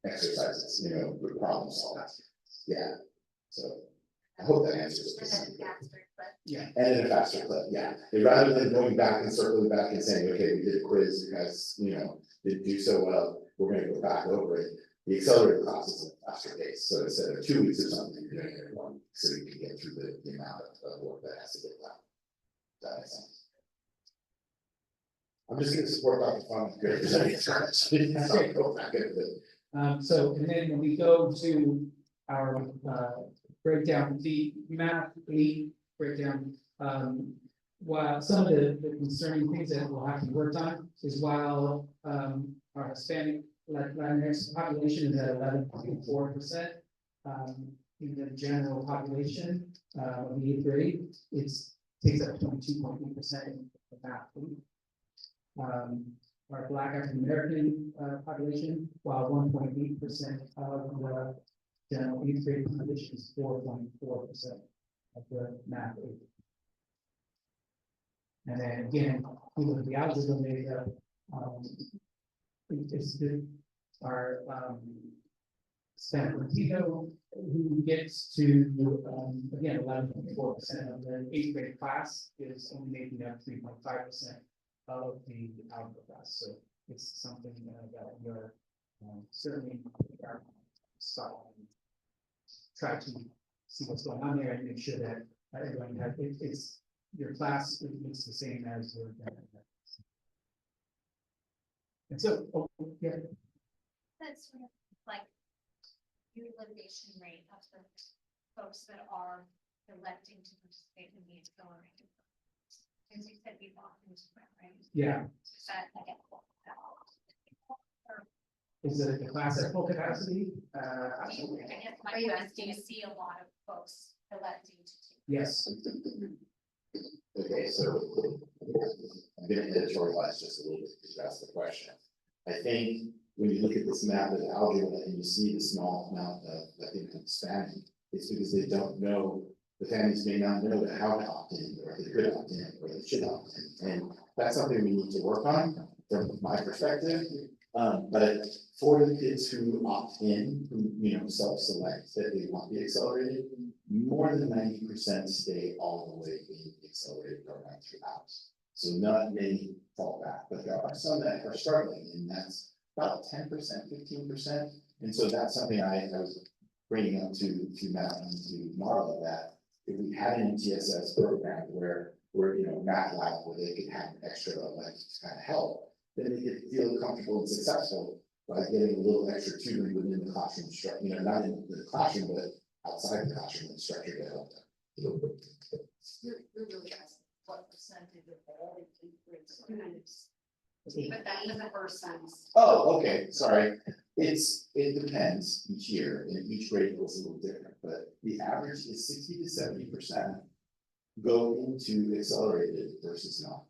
exercises, with problem solving. Yeah. So I hope that answers the question. Yeah. And in a faster clip, yeah. And rather than going back and circling back and saying, okay, we did a quiz, you guys, didn't do so well, we're gonna go back over it. The accelerated class is a faster pace. So instead of 2 weeks or something, you're doing it in 1 week, so you can get through the amount of work that has to get done. Does that make sense? I'm just gonna support Dr. Fun. Go back into So, and then when we go to our, breakdown, the math 8 breakdown, while some of the concerning things that we'll have to work on is while, our Hispanic Latinx population is at 11.4%. In the general population, of the 8th grade, takes up 22.8% of that. Our Black African American population, while 1.8% of the general 8th grade population is 4.4% of the math. And then again, we look at the algebra data, it's the, our Hispanic Latino, who gets to, again, 11.4% of the 8th grade class is only making up 3.5% of the algebra class. So it's something that we're certainly are try to see what's going on there and make sure that everyone has, it's your class is the same as your. And so, yeah. That's sort of like utilization rate of the folks that are electing to participate in the accelerated. As you said, we've often, right? Yeah. Is that like Is it the class at full capacity? Absolutely. I guess my question is, see a lot of folks electing to take. Yes. Okay, so I'm gonna editorialize just a little bit because you asked the question. I think when you look at this map of algebra and you see the small amount of Latino Hispanic, it's because they don't know, the families may not know that how to opt in, or they could opt in, or they should opt in. And that's something we need to work on from my perspective. But for the kids who opt in, who, you know, self-select that they want the accelerated, more than 90% stay all the way in the accelerated program throughout. So not many fall back, but there are some that are struggling, and that's about 10%, 15%. And so that's something I was bringing up to Matt and to Marla, that if we had an MTSS program where you know, math lab where they could have extra like kind of help, then they could feel comfortable and successful by getting a little extra tutoring within the classroom structure, you know, not in the classroom, but outside the classroom and structure to help them. You're really asking what percentage of all the 8th grade students. But that is a person's. Oh, okay, sorry. It depends each year, and each grade looks a little different, but the average is 60 to 70% go into accelerated versus not.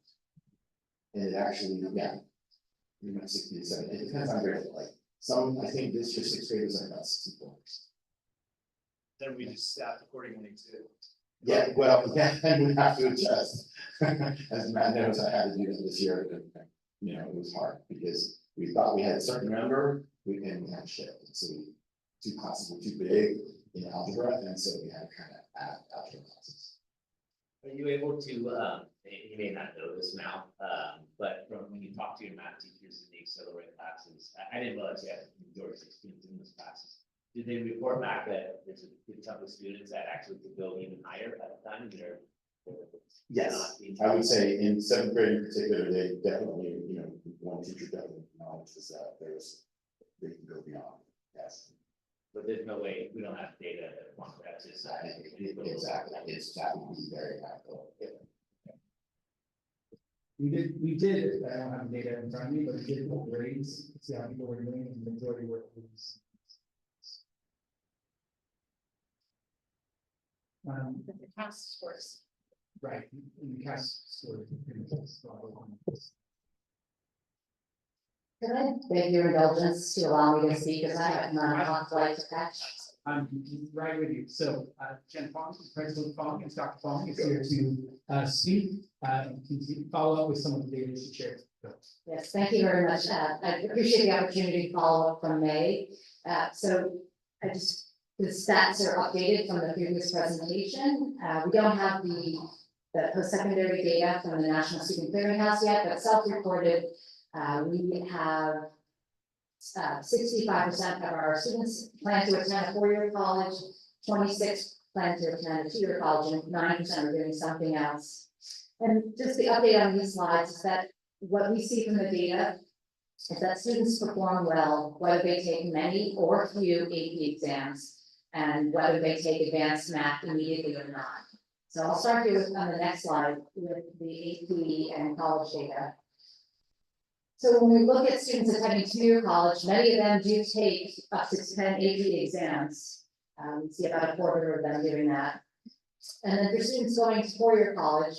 And it actually, yeah, pretty much 60 to 70. It depends on grade. Like some, I think this year 6th graders are about 64. Then we just staff accordingly too. Yeah, well, yeah, and we have to adjust. As Matt knows, I had to do that this year, but you know, it was hard because we thought we had a certain number, and we had to shift. So two classes were too big in algebra, and so we had to kind of add algebra classes. Are you able to, you may not know this now, but from when you talk to your math teachers in the accelerated classes, I didn't realize you had a majority of students in those classes. Did they report back that there's a good chunk of students that actually could go even higher at the time? Yes, I would say in 7th grade in particular, they definitely, you know, one teacher definitely acknowledges that they can go beyond. Yes. But there's no way, we don't have data that quantifies this. Exactly, that would be very helpful. We did, I don't have the data in front of me, but we did look grades, see how people were doing, and the majority were. The task force. Right, in the CAASPP score. Can I beg your indulgence to allow me to speak, because I have non-conflict to catch? I'm right with you. So, Jen Fong, President Fong, and Dr. Fong is here to speak, and continue, follow up with some of the data she shared. Yes, thank you very much. I appreciate the opportunity to follow up from May. The stats are updated from the previous presentation. We don't have the post-secondary data from the National Student Clearinghouse yet, but self-reported, we have 65% of our students plan to attend a 4-year college, 26 plan to attend a 2-year college, and 9% are doing something else. And just the update on these slides is that what we see from the data is that students perform well, whether they take many or few AP exams, and whether they take advanced math immediately or not. So I'll start here with, on the next slide, with the AP and college data. So when we look at students attending two-year college, many of them do take up to 10 AP exams. We see about a quarter of them doing that. And then for students going to four-year college,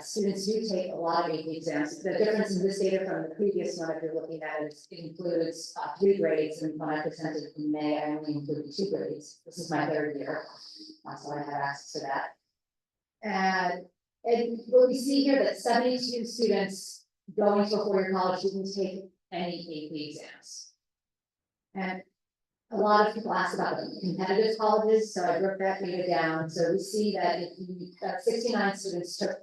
students do take a lot of AP exams. The difference in this data from the previous one, if you're looking at it, it includes 3 grades, and when I presented in May, I only included 2 grades. This is my 3rd year, so I have access to that. And what we see here that 72 students going to a four-year college didn't take any AP exams. And a lot of people ask about the competitive colleges, so I broke that data down. So we see that if you, 69 students took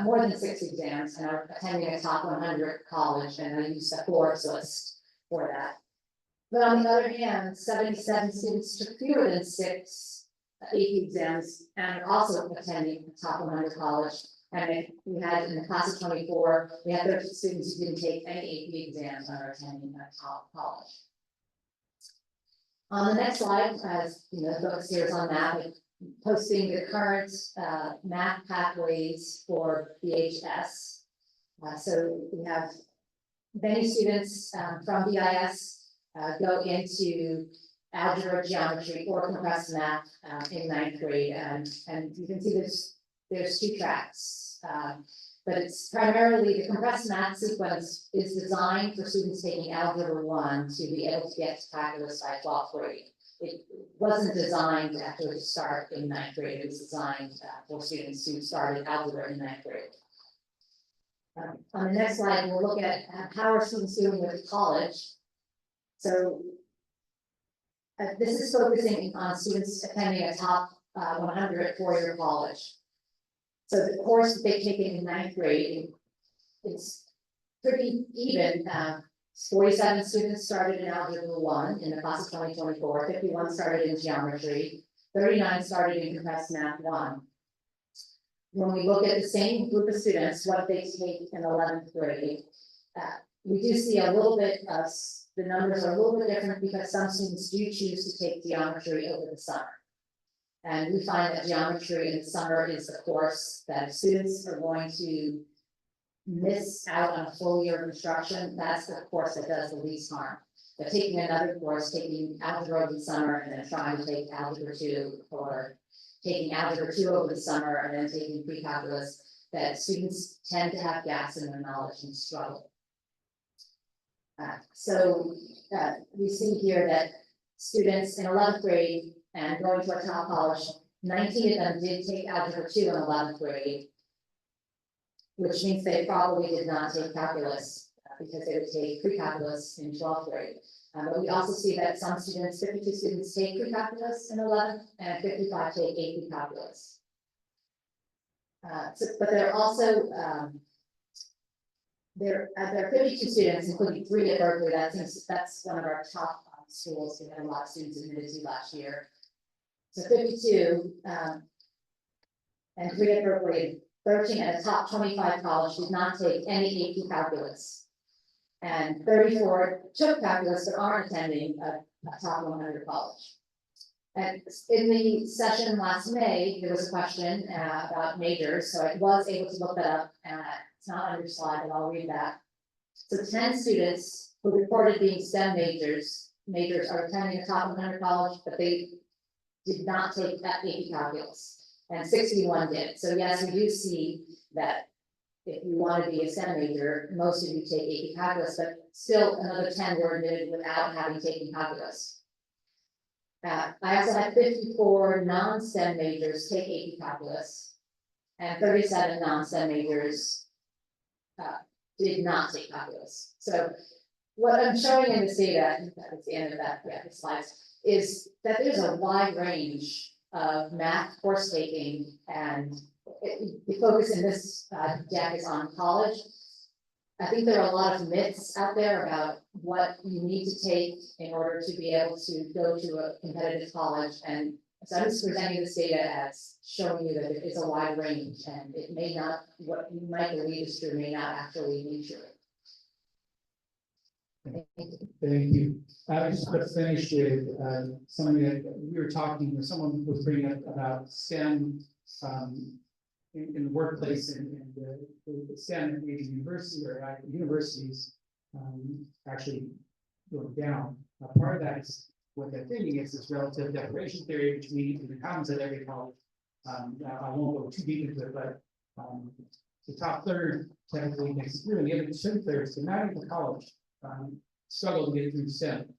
more than 6 exams and are attending a top 100 college, and I used the Forbes list for that. But on the other hand, 77 students took fewer than 6 AP exams and are also attending a top 100 college. And we had in the class of 24, we had 30 students who didn't take any AP exams and are attending a top college. On the next slide, as you know, the focus here is on math, posting the current math pathways for BHS. So we have many students from BIS go into algebra, geometry, or compressed math in 9th grade, and you can see there's 2 tracks. But it's primarily the compressed math sequence is designed for students taking Algebra 1 to be able to get to calculus by 12th grade. It wasn't designed actually to start in 9th grade. It was designed for students who started algebra in 9th grade. On the next slide, we'll look at how are students doing with college. So this is focusing on students attending a top 100 four-year college. So the course that they've taken in 9th grade, it's pretty even. 47 students started in Algebra 1 in the class of 2024, 51 started in Geometry, 39 started in Compressed Math 1. When we look at the same group of students, what they take in 11th grade, we do see a little bit of, the numbers are a little bit different because some students do choose to take Geometry over the summer. And we find that geometry in the summer is the course that if students are going to miss out on a full year of instruction, that's the course that does the least harm. But taking another course, taking algebra over the summer and then trying to take algebra 2, or taking algebra 2 over the summer and then taking pre-calculus, that students tend to have gaps in their knowledge and struggle. We see here that students in 11th grade and going to a top college, 19 of them did take Algebra 2 in 11th grade, which means they probably did not take calculus because they would take pre-calculus in 12th grade. But we also see that some students, 52 students take pre-calculus in 11th and 55 take AP calculus. But there are also, there are 52 students, including 3 at Berkeley. That's one of our top schools. We had a lot of students admitted to last year. So 52 and 3 at Berkeley, 13 at a top 25 college did not take any AP calculus. And 34 took calculus but aren't attending a top 100 college. And in the session last May, there was a question about majors, so I was able to look that up. It's not on your slide, but I'll read that. So 10 students who reported being STEM majors are attending a top 100 college, but they did not take that AP calculus, and 61 did. So yes, we do see that if you want to be a STEM major, most of you take AP calculus, but still another 10 were admitted without having taken calculus. I also had 54 non-STEM majors take AP calculus, and 37 non-STEM majors did not take calculus. So what I'm showing in this data, I think that was the end of that, the slides, is that there's a wide range of math course taking, and the focus in this deck is on college. I think there are a lot of myths out there about what you need to take in order to be able to go to a competitive college, and so I'm just presenting this data as showing you that it is a wide range, and it may not, what you might believe is true may not actually be true. Thank you. I just want to finish with something that we were talking, or someone was bringing up about STEM in the workplace and the STEM at major university or at universities actually going down. Part of that is what they're thinking is this relative deprivation theory, which we happens at every college. Now I won't go too deep into it, but the top third technically makes it through, and the other 2/3, so not even the college, struggle to get through STEM.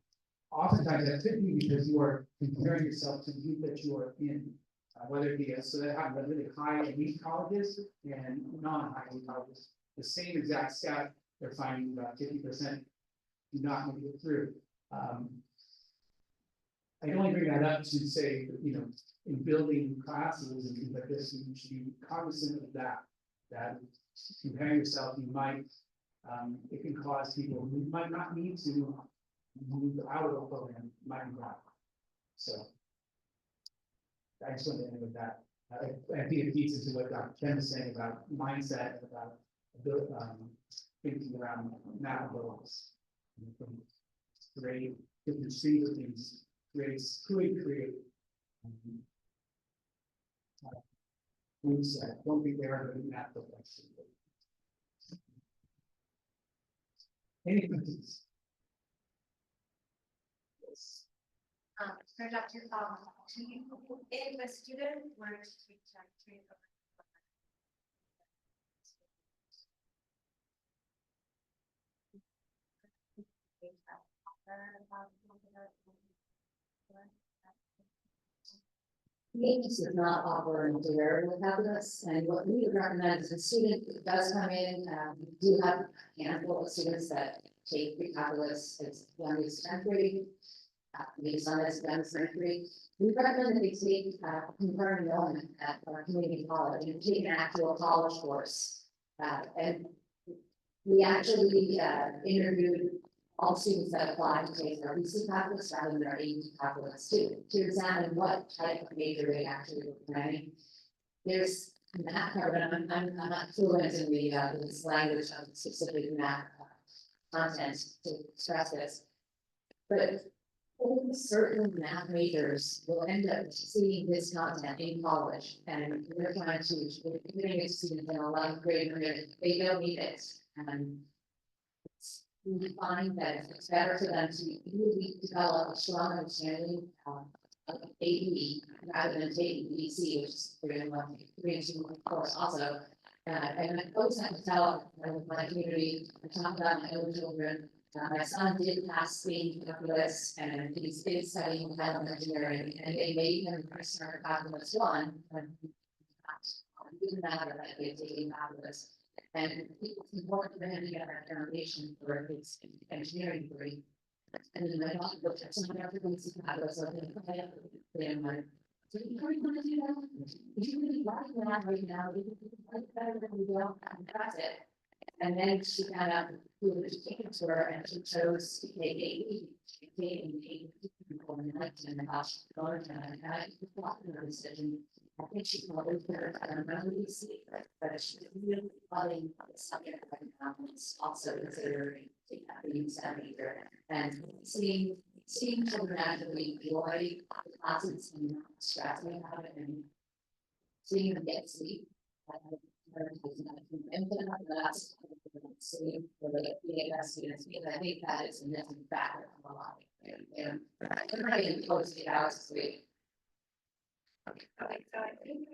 Oftentimes that could be because you are comparing yourself to the group that you are in, whether it be so that happens at really high elite colleges and non-high elite colleges. The same exact stat, they're finding about 50% do not make it through. I only bring that up to say, in building classes and things like this, you should be cognizant of that comparing yourself, you might, it can cause people who might not need to move out of the program, might be wrong. So I just want to end with that. I think it feeds into what Dr. Ken was saying about mindset, about thinking around math goals. Create different streams of things, create groups that don't think they are going to math perfection. Any questions? Yes. For Dr. Do you, if a student were to take trajectory of Maintenance does not offer an delivery with calculus, and what we would recommend is a student that does come in, we do have a handful of students that take pre-calculus as young as 10th grade, maybe some as young as 9th grade. We recommend that they take concurrent enrollment at our community college and take an actual college course. And we actually interviewed all students that apply to take their BC calculus rather than their AP calculus to examine what type of major they actually were planning. There's math covered, and I'm not fluent in this language of specific math content to express this, but only certain math majors will end up seeing this content in college, and we're trying to getting a student in a 11th grade, they don't need it, and we find that it's better for them to really develop a strong understanding of AE rather than taking BC, which is 3 and 2 course also. And I always have to tell my community, I talk about my own children. My son did pass speed calculus, and he's been studying mechanical engineering, and they made him start calculus 1. It didn't matter that they had taken calculus. And it's important for him to get that foundation for his engineering degree. And then my daughter looked at some of the things he had, so I'm like, so you really want to do that? You really like that right now? You like better than you will, and that's it. And then she found out who was taken to her, and she chose to take AE. She became AE people in 19 and how she learned, and I thought in her decision. I think she probably could have done really see, but she's really loving the subject right now. It's also considering being major and seeing children actually enjoy the classes and not stressing about it and seeing them get sleep. Sleep for the BAS students, because I think that is a missing factor of a lot. And I can really close 8 hours of sleep. Okay, so I think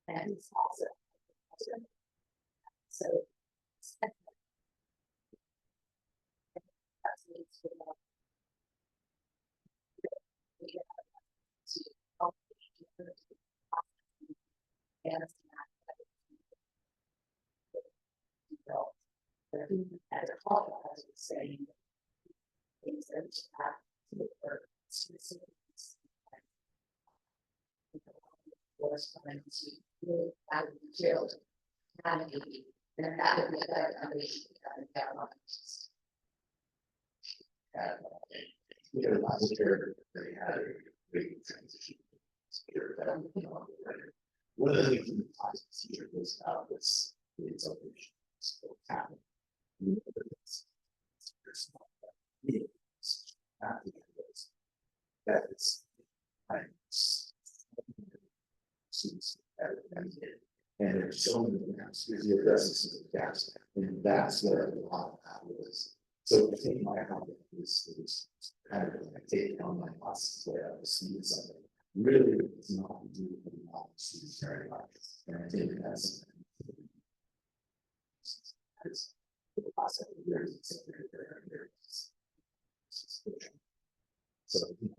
And it's also, so. As a whole, I was saying things that have to work specific. Was going to move out of the jail, navigate, and that would be a better foundation for their lives. You know, last year, they had a great transition. One of the things we talked to teacher was about this, it's open. Happen. That is, and there's so many gaps, because you're addressing some of the gaps, and that's where a lot of that was. So I think my comment is kind of like taking online classes where I was seeing something really it's not to do with the knowledge students very much, and I think that's the last couple of years it's very so I think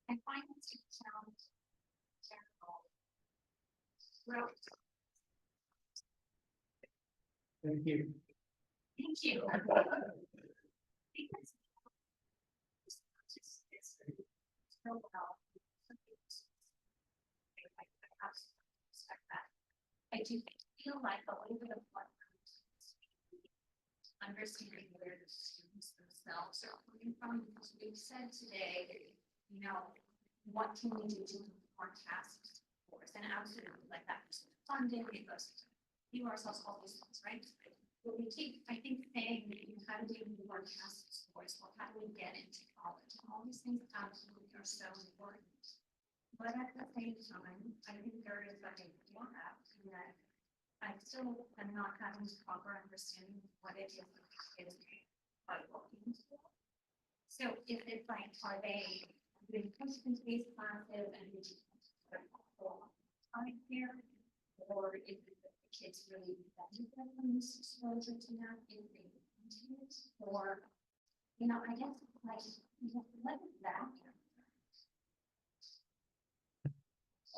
I find it to sound terrible. Well, Thank you. thank you. Because it's so well. I absolutely respect that. I do feel like a little bit of what understanding where the students themselves are coming from, because we've said today, you know, what can we do to more tasks for us? And absolutely, like that funding, it goes to you ourselves, all these things, right? But we take, I think, saying that you how to do more tasks for us, well, how do we get into college? And all these things absolutely are so important. But at the same time, I think there is a more app that I still am not having proper understanding of what it is that kids are looking for. So if it's like, are they doing question-based classes and time here, or is it that the kids really benefit from this exposure to that if they want it, or you know, I guess like what is that?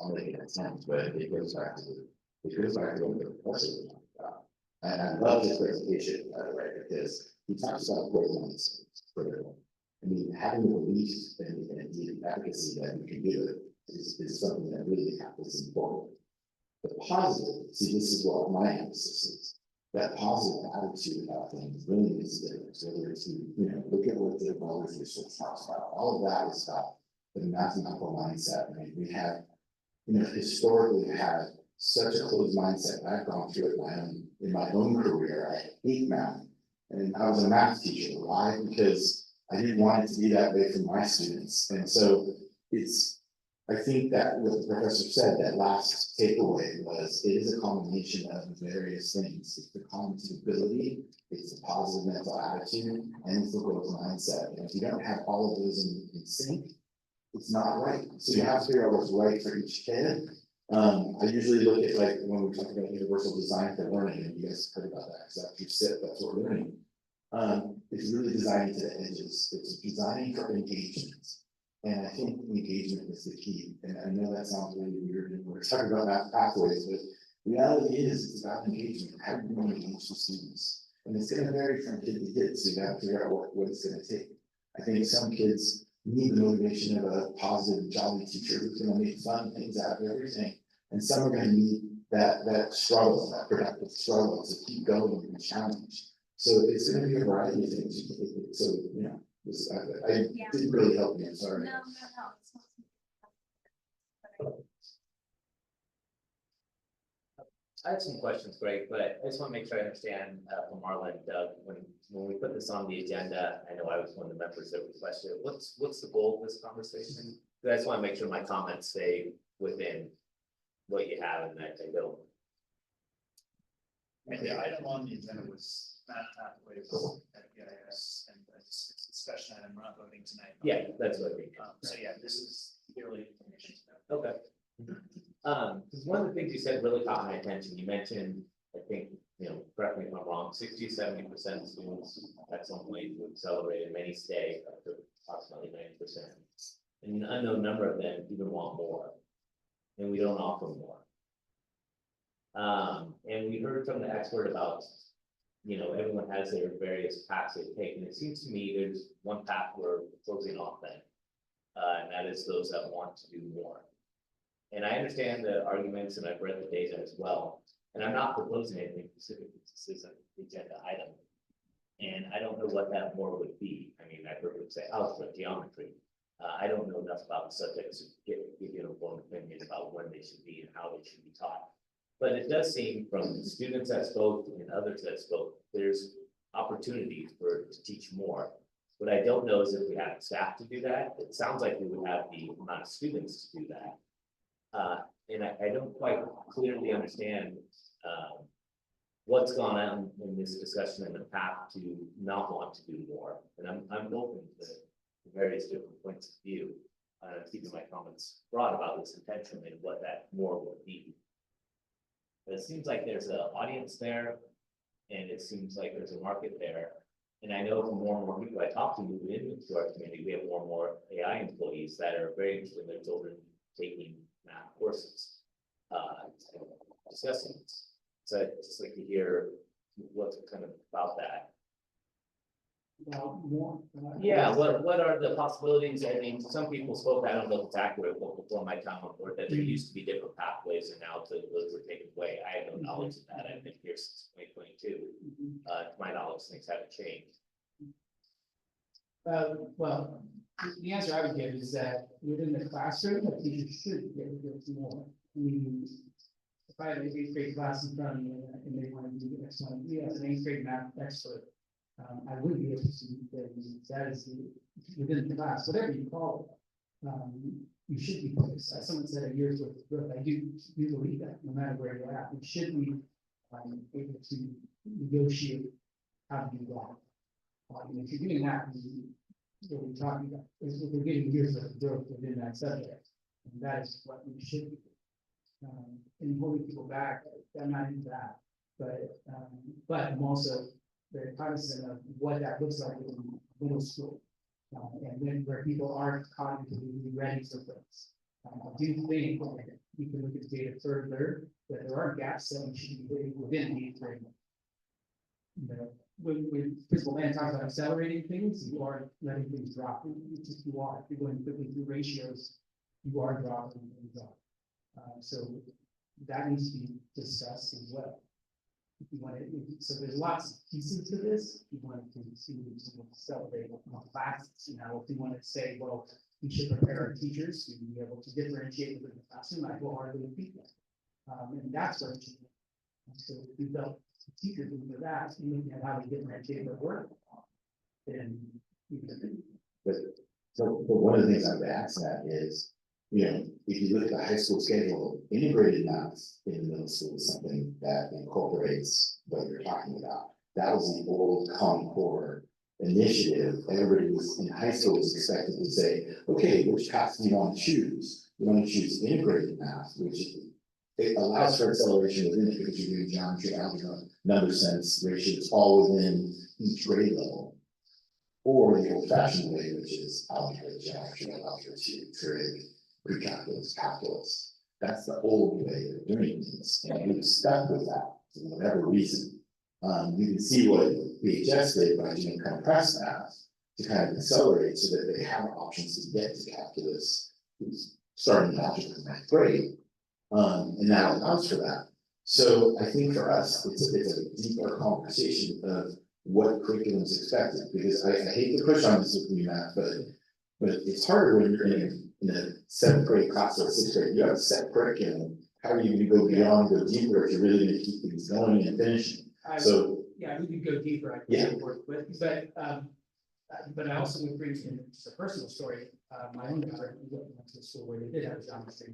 I'll make it sense, but it goes back to what the professor was talking about. And I love this presentation, by the way, because he talks about growth mindset, critical. I mean, having the belief and the efficacy that you can do it is something that really is important. The positive, see, this is what my emphasis is. That positive attitude about things really makes a difference, whether it's, look at what the Wellness Research talks about. All of that is about the mathematical mindset. I mean, we have, historically had such a closed mindset. I've gone through it in my own career. I hate math. And I was a math teacher. Why? Because I didn't want it to be that way for my students. And so I think that what the professor said, that last takeaway was, it is a combination of various things. It's the cognitive ability, it's the positive mental attitude, and it's the growth mindset. And if you don't have all of those in sync, it's not right. So you have to figure out what's right for each kid. I usually look at, like, when we talk about universal design for learning, and you guys heard about that, because after you sit, that's what we're learning. It's really designing to the edges. It's designing for engagement. And I think engagement is the key. And I know that sounds really weird, and we're talking about math pathways, but the reality is it's about engagement. How do you engage the students? And it's going to vary from kid to kid, so you have to figure out what it's going to take. I think some kids need the motivation of a positive, jolly teacher who's going to make fun things out of everything. And some are going to need that struggle, that productive struggle to keep going and challenge. So it's going to be a variety of things. So, I didn't really help me, I'm sorry. No. I have some questions, Greg, but I just want to make sure I understand from Marla and Doug, when we put this on the agenda, I know I was one of the members that requested it. What's the goal of this conversation? I just want to make sure my comments stay within what you have and that they don't. And the item on the agenda was math pathways at BIS, and it's a discussion item, we're not voting tonight. Yeah, that's what I think. So yeah, this is purely information. Okay. Because one of the things you said really caught my attention. You mentioned, I think, correct me if I'm wrong, 60–70% of students at some point would accelerate, and many stay up to approximately 90%. And an unknown number of them even want more, and we don't offer more. And we heard from the expert about, everyone has their various paths they take, and it seems to me there's one path we're closing off then, and that is those that want to do more. And I understand the arguments, and I've read the data as well, and I'm not proposing anything specific. This is an agenda item, and I don't know what that more would be. I mean, I've heard them say algebra, geometry. I don't know enough about the subjects to give you an informed opinion about when they should be and how they should be taught. But it does seem from the students that spoke and others that spoke, there's opportunity to teach more. What I don't know is if we have staff to do that. It sounds like we would have the amount of students to do that. And I don't quite clearly understand what's gone on in this discussion and the path to not want to do more. And I'm open to various different points of view. Keeping my comments broad about this intentionally and what that more would be. But it seems like there's an audience there, and it seems like there's a market there. And I know from more and more people I talk to move into our community, we have more and more AI employees that are very interested in their children taking math courses, discussing it. So I'd just like to hear what's kind of about that. Yeah, what are the possibilities? I mean, some people spoke, I don't know if it's accurate, but before my time on board, that there used to be different pathways, and now those were taken away. I have no knowledge of that. I've been here since 2022. To my knowledge, things haven't changed. Well, the answer I would give is that within the classroom, a teacher should be able to do more. I mean, if I have an 8th grade class in front of me and they want to do X, Y, and Z as an 8th grade math expert, I would be able to do that is within the class, whatever you call it. You should be focused. As someone said, a year's worth of growth. I do believe that no matter where you're at, you should be able to negotiate how to do that. And if you're doing that, what we're talking about is we're getting years of growth within that subject, and that is what we should be doing. And holding people back, I'm not into that, but I'm also very cognizant of what that looks like in middle school, and then where people aren't cognitively ready for things. I do think you can look at data further, that there are gaps that we should be hitting within the 8th grade. you know, when Principal Mann talks about accelerating things, you are letting things drop. It's just you are. If you're going quickly through ratios, you are dropping things off. So that needs to be discussed as well. If you want to, so there's lots of pieces to this. If you want to celebrate classes, you know, if you want to say, well, we should prepare our teachers to be able to differentiate within the classroom, I will hardly repeat that. And that's where it should be. So if we built teachers into that, and looking at how to differentiate their work, then we can. But one of the things I would add to that is, you know, if you look at the high school schedule, integrated math in the middle school is something that incorporates what you're talking about. That was the old Common Core initiative. Everybody was in high school was expected to say, okay, which path do you want to choose? You want to choose integrated math, which it allows for acceleration within it because you're doing geometry, algebra, number sense, ratios, all within each grade level. Or the old-fashioned way, which is algebra, geometry, algebra 2, trig, pre-calculus, calculus. That's the old way of doing things, and we've stuck with that for whatever reason. You can see what VHS did by doing compressed math to kind of accelerate so that they have options to get to calculus, starting algebra in ninth grade. And that allows for that. So I think for us, it's a deeper conversation of what curriculum is expected, because I hate to push on this with you, Matt, but it's harder when you're in a 7th grade class or 6th grade. You have a set curriculum. How are you going to go beyond, go deeper if you're really going to keep things going and finishing? So yeah, we could go deeper. I could work with, but I also would bring in just a personal story. My own daughter went to a school where they did have geometry,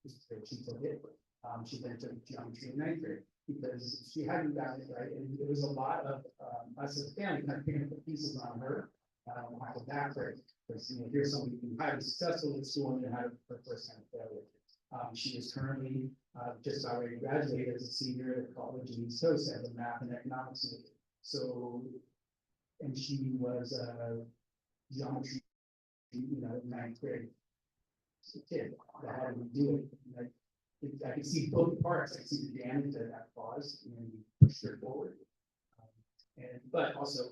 and she took it. She then took geometry in 9th grade because she hadn't gotten it right, and it was a lot of us as a family kind of picking up the pieces on her. I go back for it because, you know, here's somebody who's highly successful in school and then had her first time failure. She is currently just already graduated as a senior at college in East Coast as a math and economics major. So, and she was geometry, you know, 9th grade kid that had to do it. I can see both parts. I see the damage that that caused and pushed her forward. But also,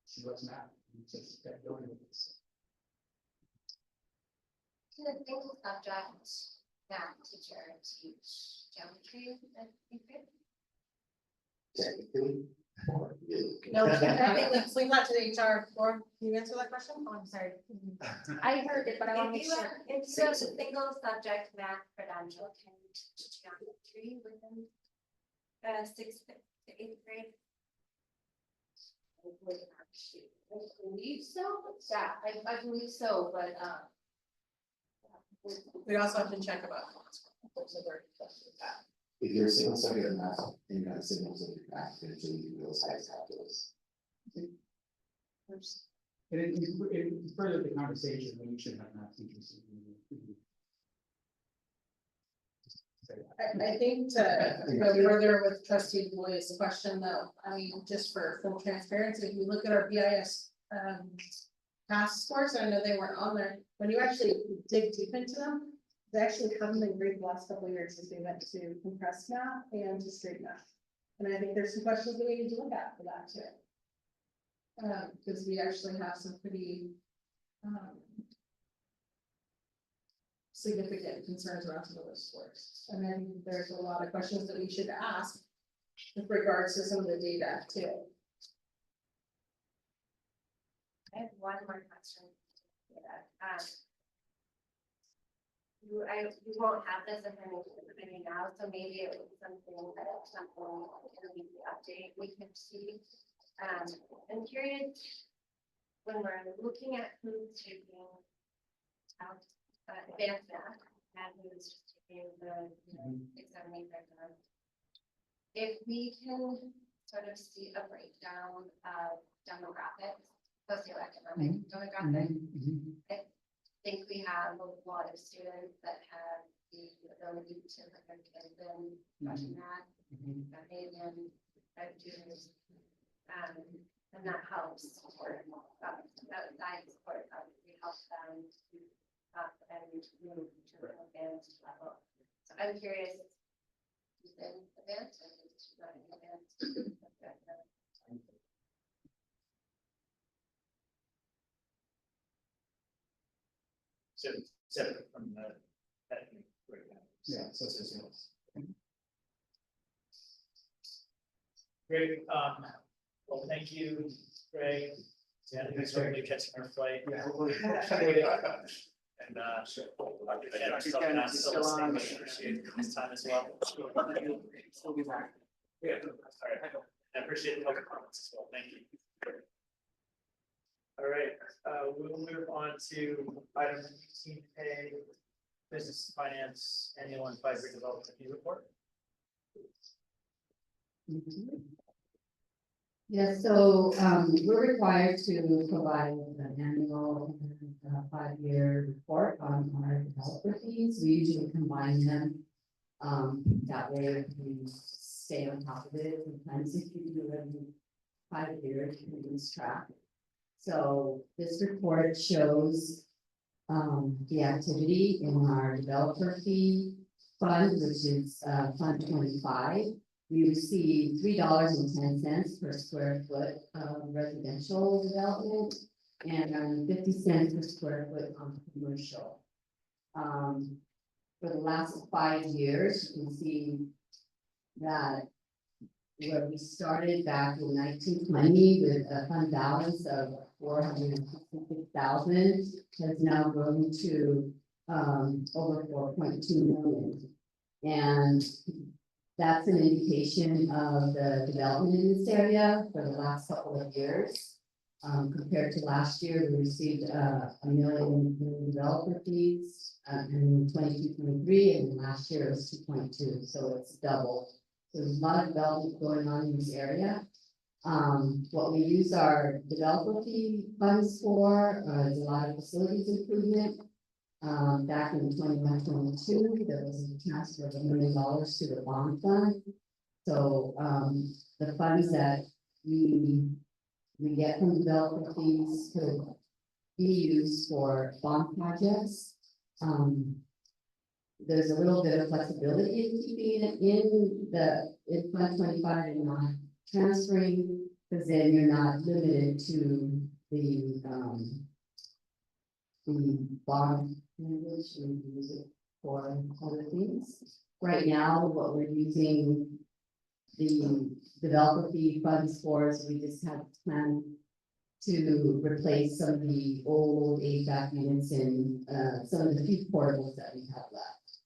she loves math, and so she kept going with this. Can a single subject math teacher teach geometry at 8th grade? technically, No, I think let's leave that to the HR board. Can you answer that question? Oh, I'm sorry. I heard it, but I want to If make you sure. have, if you have a single subject math credential, can you teach geometry within 6th to 8th grade? I believe so, yeah, I believe so, but, We also have to check about. Those other questions. if you're a single subject of math and you have a single subject of math, eventually you go as high as calculus. And it further the conversation when you should have math teachers. I think to go further with trustee Boyd's question though, I mean, just for full transparency, if you look at our BIS pass scores, I know they weren't on there, when you actually dig deep into them, they actually haven't been great the last couple of years as we went to compressed math and to straight math. And I think there's some questions that we need to look at for that too. Because we actually have some pretty significant concerns around some of those scores. And then there's a lot of questions that we should ask with regards to some of the data too. I have one more question. You won't have this information now, so maybe it was something that at some point in the update we can see. I'm curious, when we're looking at who's taking advanced math and who's just taking the 6, 7, 8 regular, if we can sort of see a breakdown of demographics, socioeconomic demographics. I think we have a lot of students that have the ability to put their kids in Russian math, Canadian juniors, and that helps support that science support we help them to up and move to an advanced level. So I'm curious, is it advanced or is it not advanced? Great, well, thank you, Greg. Yeah, thanks for really catching our flight. Yeah, hopefully. And, again, ourselves and us, so listening, but appreciate this time as well. We'll be back. Yeah, all right, I appreciate the public comments as well, thank you. All right, we'll move on to item 18A, business finance annual and 5-year development review report. Yeah, so we're required to provide an annual and 5-year report on our developer fees. We usually combine them. That way we stay on top of it. Sometimes if you do it every 5 years, you can lose track. So this report shows the activity in our developer fee fund, which is Fund 25. We receive $3.10 per square foot of residential development and 50 cents per square foot on commercial. For the last 5 years, you can see that where we started back in 1920 with a fund balance of 466,000 has now grown to over 4.2 million. And that's an indication of the development in this area for the last couple of years. Compared to last year, we received $1 million in developer fees in 22-23, and last year it was 2.2, so it's double. So there's a lot of development going on in this area. What we use our developer fee funds for is a lot of facilities improvement. Back in 21-22, there was a transfer of $1 million to the bond fund. So the funds that we get from developer fees could be used for bond projects. There's a little bit of flexibility in keeping it in Fund 25 and not transferring, because then you're not limited to the bond language, and use it for other things. Right now, what we're using the developer fee funds for is we just have planned to replace some of the old HVAC units and some of the few portables that we have left.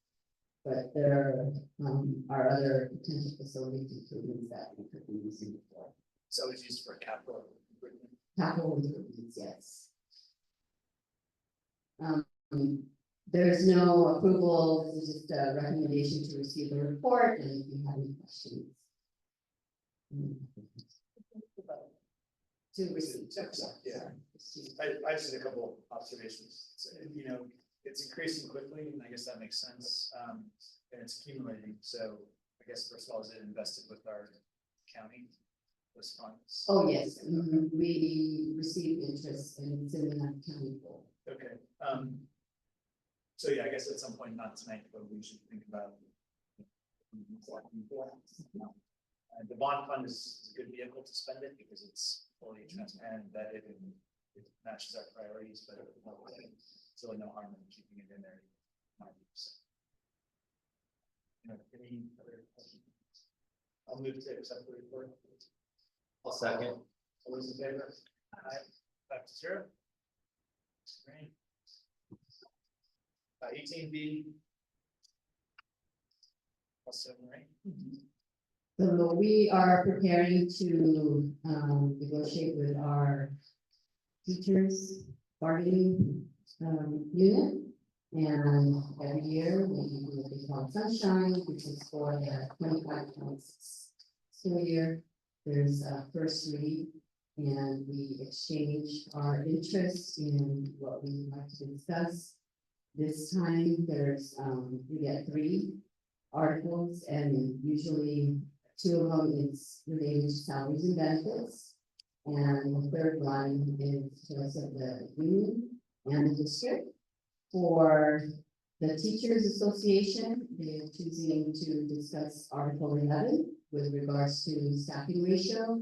But there are other potential facility improvements that we could be using for. So it's used for capital improvement. Capital improvements, yes. There's no approval, this is just a recommendation to receive the report, and if you have any questions. To receive. Yeah. I just had a couple observations. You know, it's increasing quickly, and I guess that makes sense. And it's accumulating. So I guess first of all, is it invested with our county, those funds? Oh, yes, we receive interest and it's in the county pool. Okay. So yeah, I guess at some point, not tonight, but we should think about. The bond fund is a good vehicle to spend it because it's fully transparent, vetted, and it matches our priorities, but it's really no harm in keeping it in there. 90%. You know, any other questions? I'll move to accept the report. I'll second. All those in favor? Aye. 5-0. Great. 18B. Also, right? So we are preparing to negotiate with our teachers bargaining unit. And every year we do what they call sunshine, which is for the 25-26 school year. There's a first read, and we exchange our interest in what we would like to discuss. This time there's we get 3 articles, and usually 2 of them is related to salaries and benefits. And the third one is choice of the union and the district. For the Teachers Association, they're choosing to discuss Article 11 with regards to staffing ratio.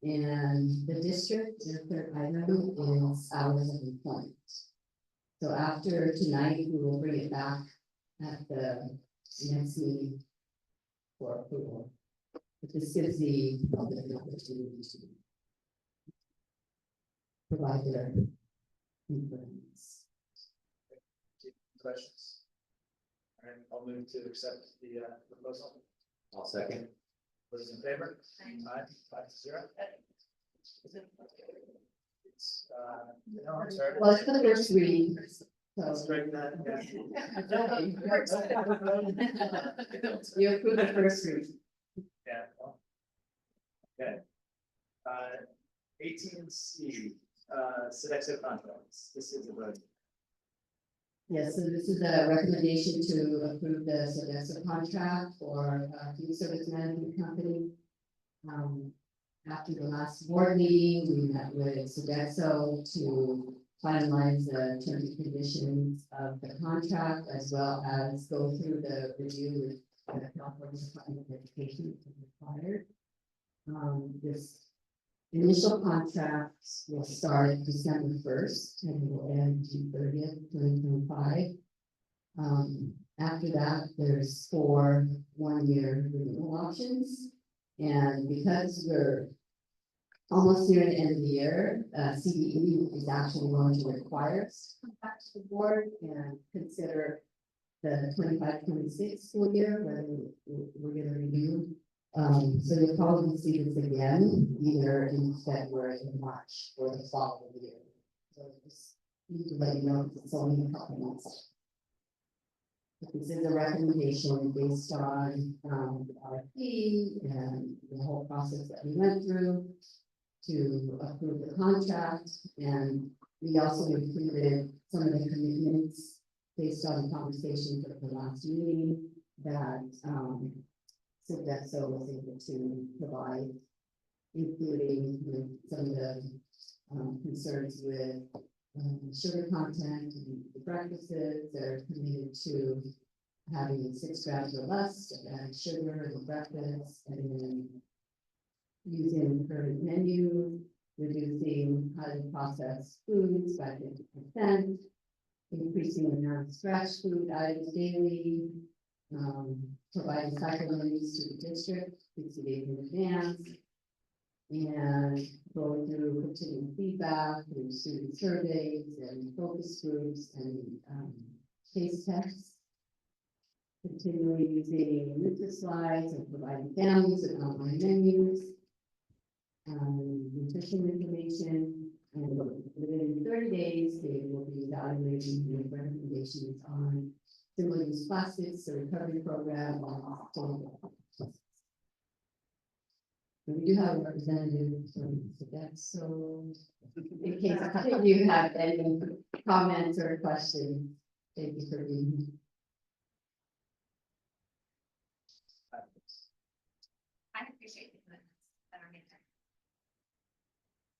And the district, their third item is hours of employment. So after tonight, we will bring it back at the next meeting for approval. If this gives the public an opportunity to provide their input. Questions? All right, I'll move to accept the proposal. I'll second. Those in favor? Aye, 5-0. It's, no, I'm sorry. Well, it's the first read, I'll so strike that. you approve the first read. Yeah. Well, okay. 18C, Sodexo contracts. This is a vote. Yes, so this is a recommendation to approve the Sodexo contract for food service management company. After the last board meeting, we met with Sodexo to finalize the terms and conditions of the contract as well as go through the review with the California Department of Education if required. This initial contract will start December 1st and will end June 30th, 2025. After that, there's 4 one-year renewal options. And because we're almost near the end of the year, CBE is actually going to require us to come back to the board and consider the 25-26 school year, whether we're going to review. So you'll probably see this again, either in February or March or the following year. So just need to let you know it's only a couple months. This is a recommendation based on RFP and the whole process that we went through to approve the contract. And we also included some of the commitments based on the conversations at the last meeting that Sodexo was able to provide, including some of the concerns with sugar content and the breakfasts. They're committed to having 6 grams or less of added sugar in breakfast, and then using the current menu, reducing highly processed foods by 50%, increasing the amount of scratch food items daily, providing cycle menus to the district 60 days in advance, and going through continuing feedback through student surveys and focus groups and case tests. Continually using Nutri slides and providing families with online menus, nutrition information, and within 30 days, they will be evaluating the recommendations on single-use plastics, the recovery program, and sustainable. We do have a representative from Sodexo. In case you have any comments or questions, thank you for being here. I appreciate the commitments that are made there.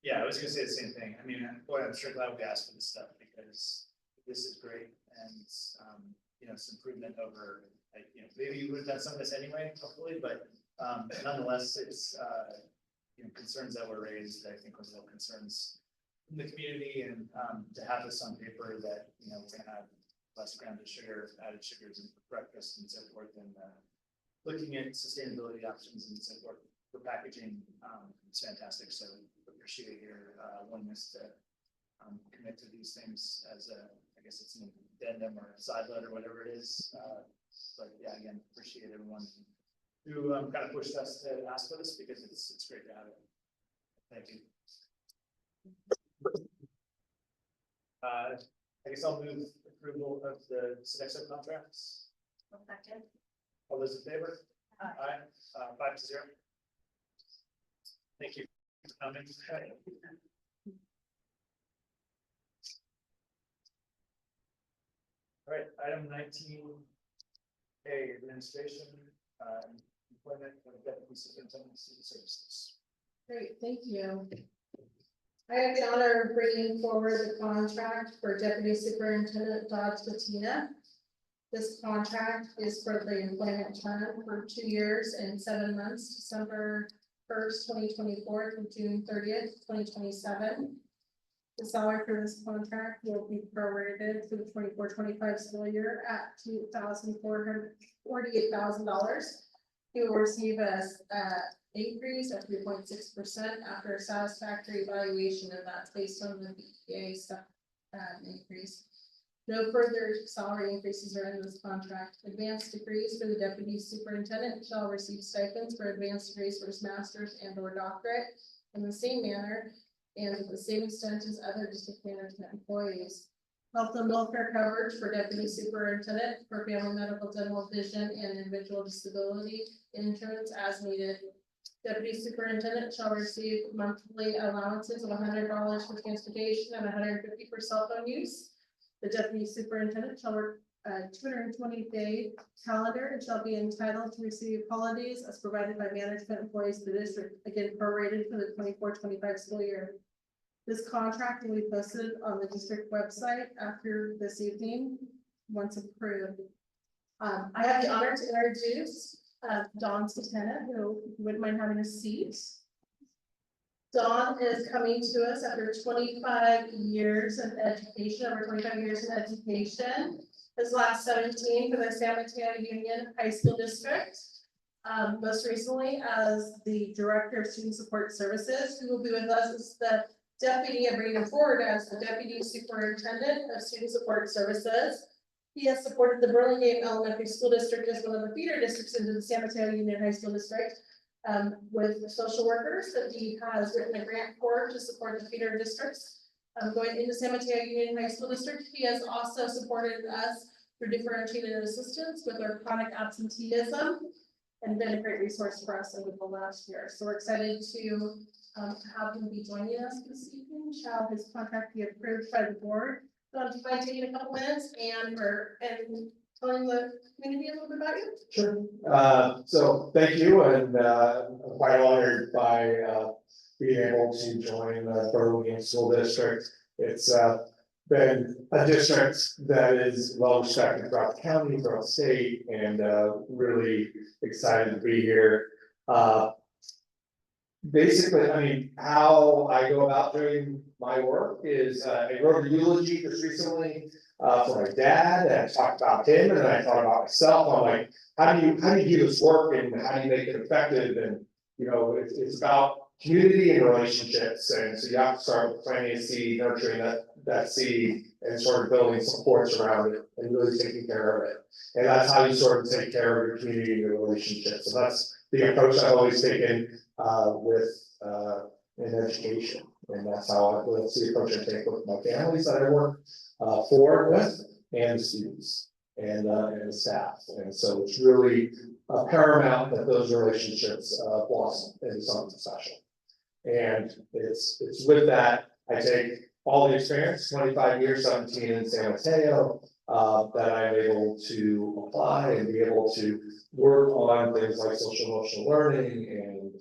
Yeah, I was gonna say the same thing. I mean, boy, I'm sure glad we asked for this stuff because this is great and, you know, it's improvement over, like, you know, maybe you would have done some of this anyway, hopefully, but nonetheless, it's, you know, concerns that were raised, I think was real concerns in the community, and to have this on paper that, you know, we're gonna have less grams of sugar, added sugars in breakfast and so forth, and looking at sustainability options and so forth for packaging, it's fantastic. So appreciate your willingness to commit to these things as a, I guess it's an addendum or a side letter, whatever it is. But yeah, again, appreciate everyone who kind of pushed us to ask for this because it's great to have it. Thank you. I guess I'll move approval of the Sodexo contracts. One second. All those in favor? Aye. 5-0. Thank you for coming. All right, item 19A, administration, employment for the deputy superintendent of student services. Great, thank you. I have the honor of bringing forward the contract for Deputy Superintendent Dodge Patina. This contract is for the employment term for 2 years and 7 months, December 1st, 2024 to June 30th, 2027. The salary for this contract will be prorated for the 24-25 school year at $2,448,000. He will receive a increase of 3.6% after a satisfactory evaluation, and that's based on the BEA stuff increase. No further salary increases are in this contract. Advanced degrees for the deputy superintendent shall receive stipends for advanced degrees for his master's and or doctorate in the same manner and to the same extent as other district management employees. Health and welfare coverage for deputy superintendent for family medical, dental, vision, and individual disability insurance as needed. Deputy superintendent shall receive monthly allowances of $100 for transportation and $150 for cell phone use. The deputy superintendent shall work a 220-day calendar and shall be entitled to receive holidays as provided by management employees of the district, again prorated for the 24-25 school year. This contract will be posted on the district website after this evening, once approved. I have the honor to introduce Dawn Satana, who wouldn't mind having a seat. Dawn is coming to us after 25 years of education, over 25 years in education. His last 17 for the San Mateo Union High School District. Most recently as the Director of Student Support Services. Who will be with us is the Deputy and bringing him forward as the Deputy Superintendent of Student Support Services. He has supported the Burlingame Elementary School District as one of the feeder districts into the San Mateo Union High School District. With social workers that he has written a grant for to support the feeder districts. Going into San Mateo Union High School District, he has also supported us through differentiated assistance with our chronic absenteeism and been a great resource for us over the last year. So we're excited to have him be joining us this evening. Shall his contract be approved by the board? So do you mind taking a couple minutes and telling the community a little bit about you? Sure. So thank you, and I'm quite honored by being able to join the Burlingame School District. It's been a district that is well respected throughout the county, throughout the state, and really excited to be here. Basically, I mean, how I go about doing my work is I wrote a eulogy just recently for my dad, and I talked about him, and then I thought about myself. I'm like, how do you do this work, and how do you make it effective? And you know, it's about community and relationships, and so you have to start with planting a seed, nurturing that seed, and sort of building supports around it, and really taking care of it. And that's how you sort of take care of your community and your relationships. So that's the approach I've always taken in education, and that's the approach I take with my families that I work for with, and the students, and the staff. And so it's really paramount that those relationships blossom into something special. And it's with that I take all the experience, 25 years, 17 in San Mateo, that I'm able to apply and be able to work on things like social emotional learning and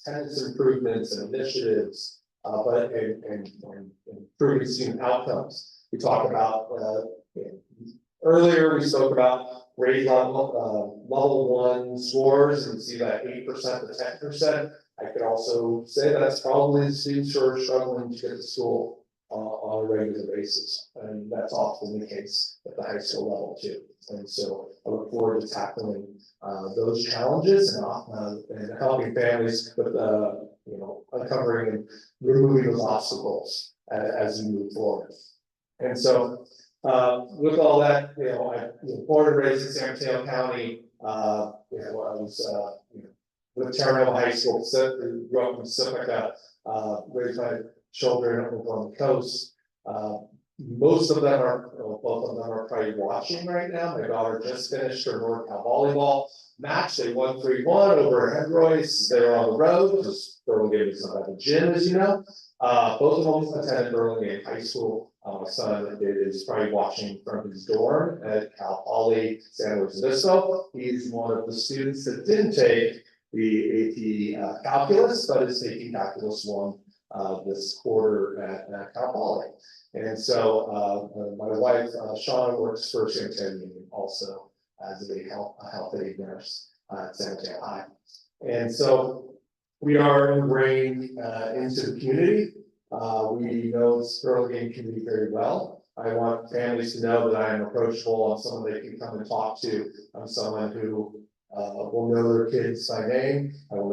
attendance improvements and initiatives, but improving student outcomes. We talked about earlier. We spoke about grade level 1 scores, and see that 8% to 10%. I could also say that's probably the students who are struggling to get to school on a regular basis, and that's often the case at the high school level too. And so I look forward to tackling those challenges and helping families with uncovering and removing those obstacles as we move forward. And so with all that, I born and raised in San Mateo County. I was with Terranova High School, grew up in Pacifica, raised my children over on the coast. Most of them are, both of them are probably watching right now. My daughter just finished her NorCal volleyball match. They won 3-1 over Head Royce. They were on the road, because Burlingame is not at the gym, as you know. Both of them attended Burlingame High School. My son is probably watching from his dorm at Cal Poly San Luis Obispo. He's one of the students that didn't take the AP calculus, but is taking calculus 1 this quarter at Cal Poly. And so my wife, Shauna, works for San Mateo Union also as a health aide nurse at San Mateo High. And so we are ingrained into the community. We know this Burlingame community very well. I want families to know that I am approachable. I'm someone they can come and talk to. I'm someone who will know their kids by name, I will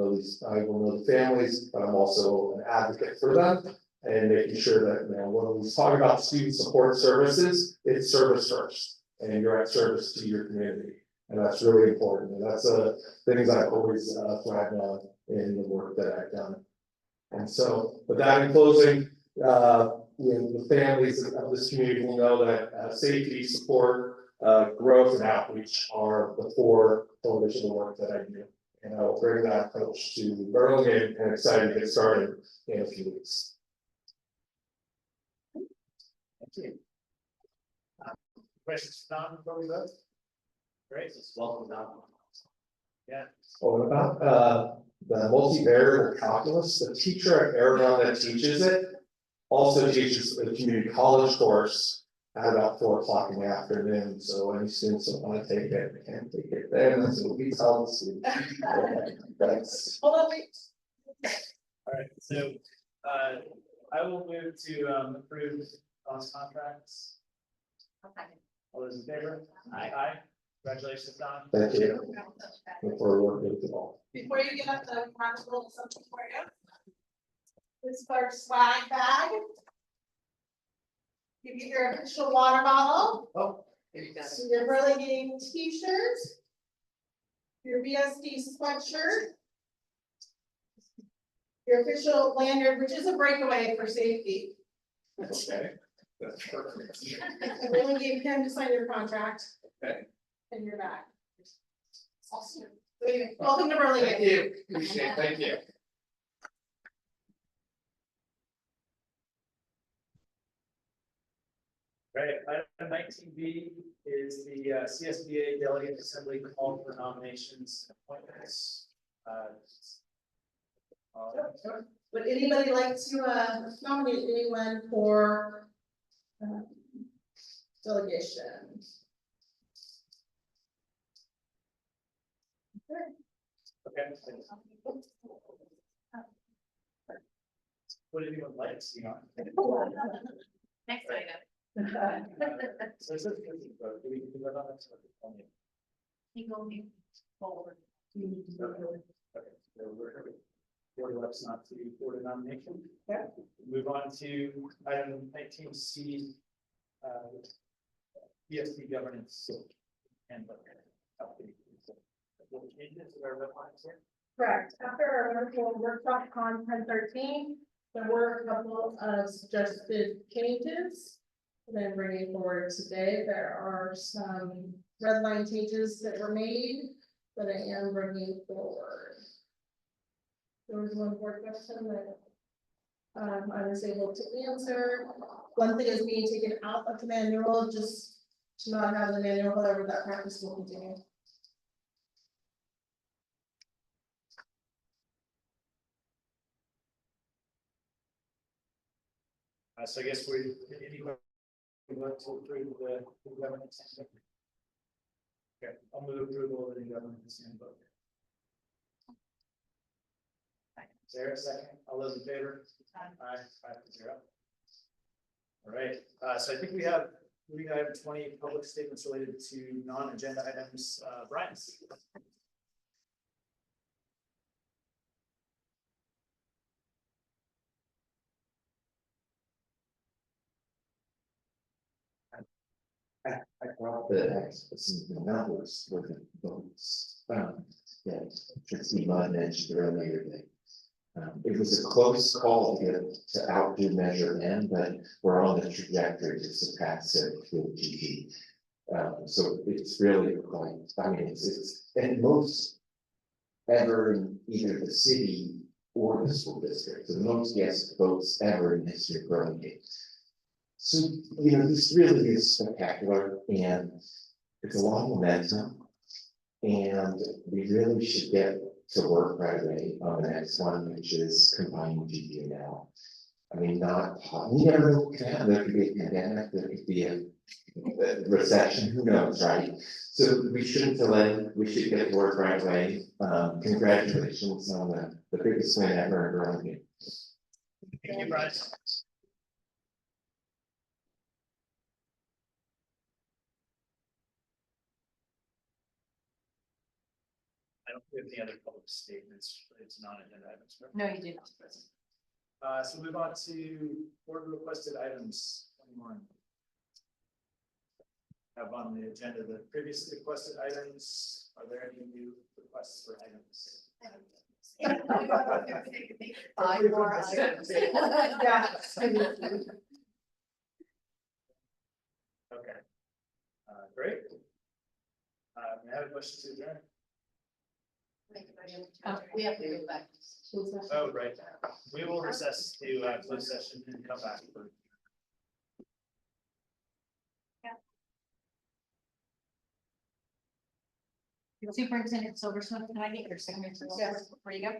know the families, but I'm also an advocate for them. And making sure that, when we talk about student support services, it's service first, and you're at service to your community. And that's really important, and that's things I've always thrived on in the work that I've done. And so, with that in closing, the families of this community will know that safety, support, growth, and outreach are the four pillars of the work that I do. And I will bring that approach to Burlingame and excited to get started in a few weeks. Thank you. Questions for Don before we vote? Great, Just welcome down. yeah. What about the multivariable calculus? The teacher at Aragon that teaches it also teaches a community college course at about 4 o'clock in the afternoon. So any students that want to take it, can take it then. That's what we tell the students. Thanks. Hold on, wait. All right, so I will move to approve Don's contracts. All those in favor? Aye. Congratulations, Don. Thank you. Look forward to working with you all. Before you get up, the have a little something for you. This is our swag bag. You get your official water bottle. Oh, here you go. So your Burlingame t-shirt. Your BSD sweatshirt. Your official lanyard, which is a breakaway for safety. Okay. That's perfect. I really gave him to sign your contract. Okay. And you're back. Awesome. Welcome to Burlingame. Thank you. Appreciate it. Thank you. Right, item 19B is the CSBA Delegate Assembly call for nominations and appointments. Would anybody like to nominate anyone for delegation? Okay. What anyone likes, you know? Next item. So this is do we vote on that? He will move forward. Okay, so we're let's not to board a nomination. Yeah. Move on to item 19C. ESD governance handbook. What changes are red lines here? Correct. After our wonderful workshop on 10/13, there were a couple of suggested changes that I'm bringing forward today. There are some red line changes that were made that I am bringing forward. There was one board question that I was able to answer. One thing is being taken out of the manual, just to not have the manual, however, that practice will continue. So I guess we want to approve the governance handbook. Okay, I'll move approval of the governance handbook. Sarah, second. All those in favor? Aye. 5-0. All right. So I think we have moving item 20 public statements related to non-agenda items. Brian. I brought the numbers for the votes, that Trustee Mudd mentioned earlier that it was a close call to outdo Measure N, but we're on the trajectory to surpass it with GD. So it's really quite, I mean, it's and most ever in either the city or the school district, the most yes votes ever in history of Burlingame. So, this really is spectacular, and it's a lot of momentum, and we really should get to work right away on the next one, which is combining GD now. I mean, you never know what can happen. There could be a pandemic, there could be a recession, who knows, right? So we shouldn't delay, we should get to work right away. Congratulations on the biggest win ever in Burlingame. Thank you, Brian. we have any other public statements, it's non-agenda items. correct? No, you didn't. So move on to board requested items 21. Have on the agenda the previously requested items. Are there any new requests for items? Five more items. Okay. Great. May I have a question to adjourn? We have to go back. Oh, right. We will recess to close session and come back. Superintendent Silversmith, can I get your signature? Yes. Before you go?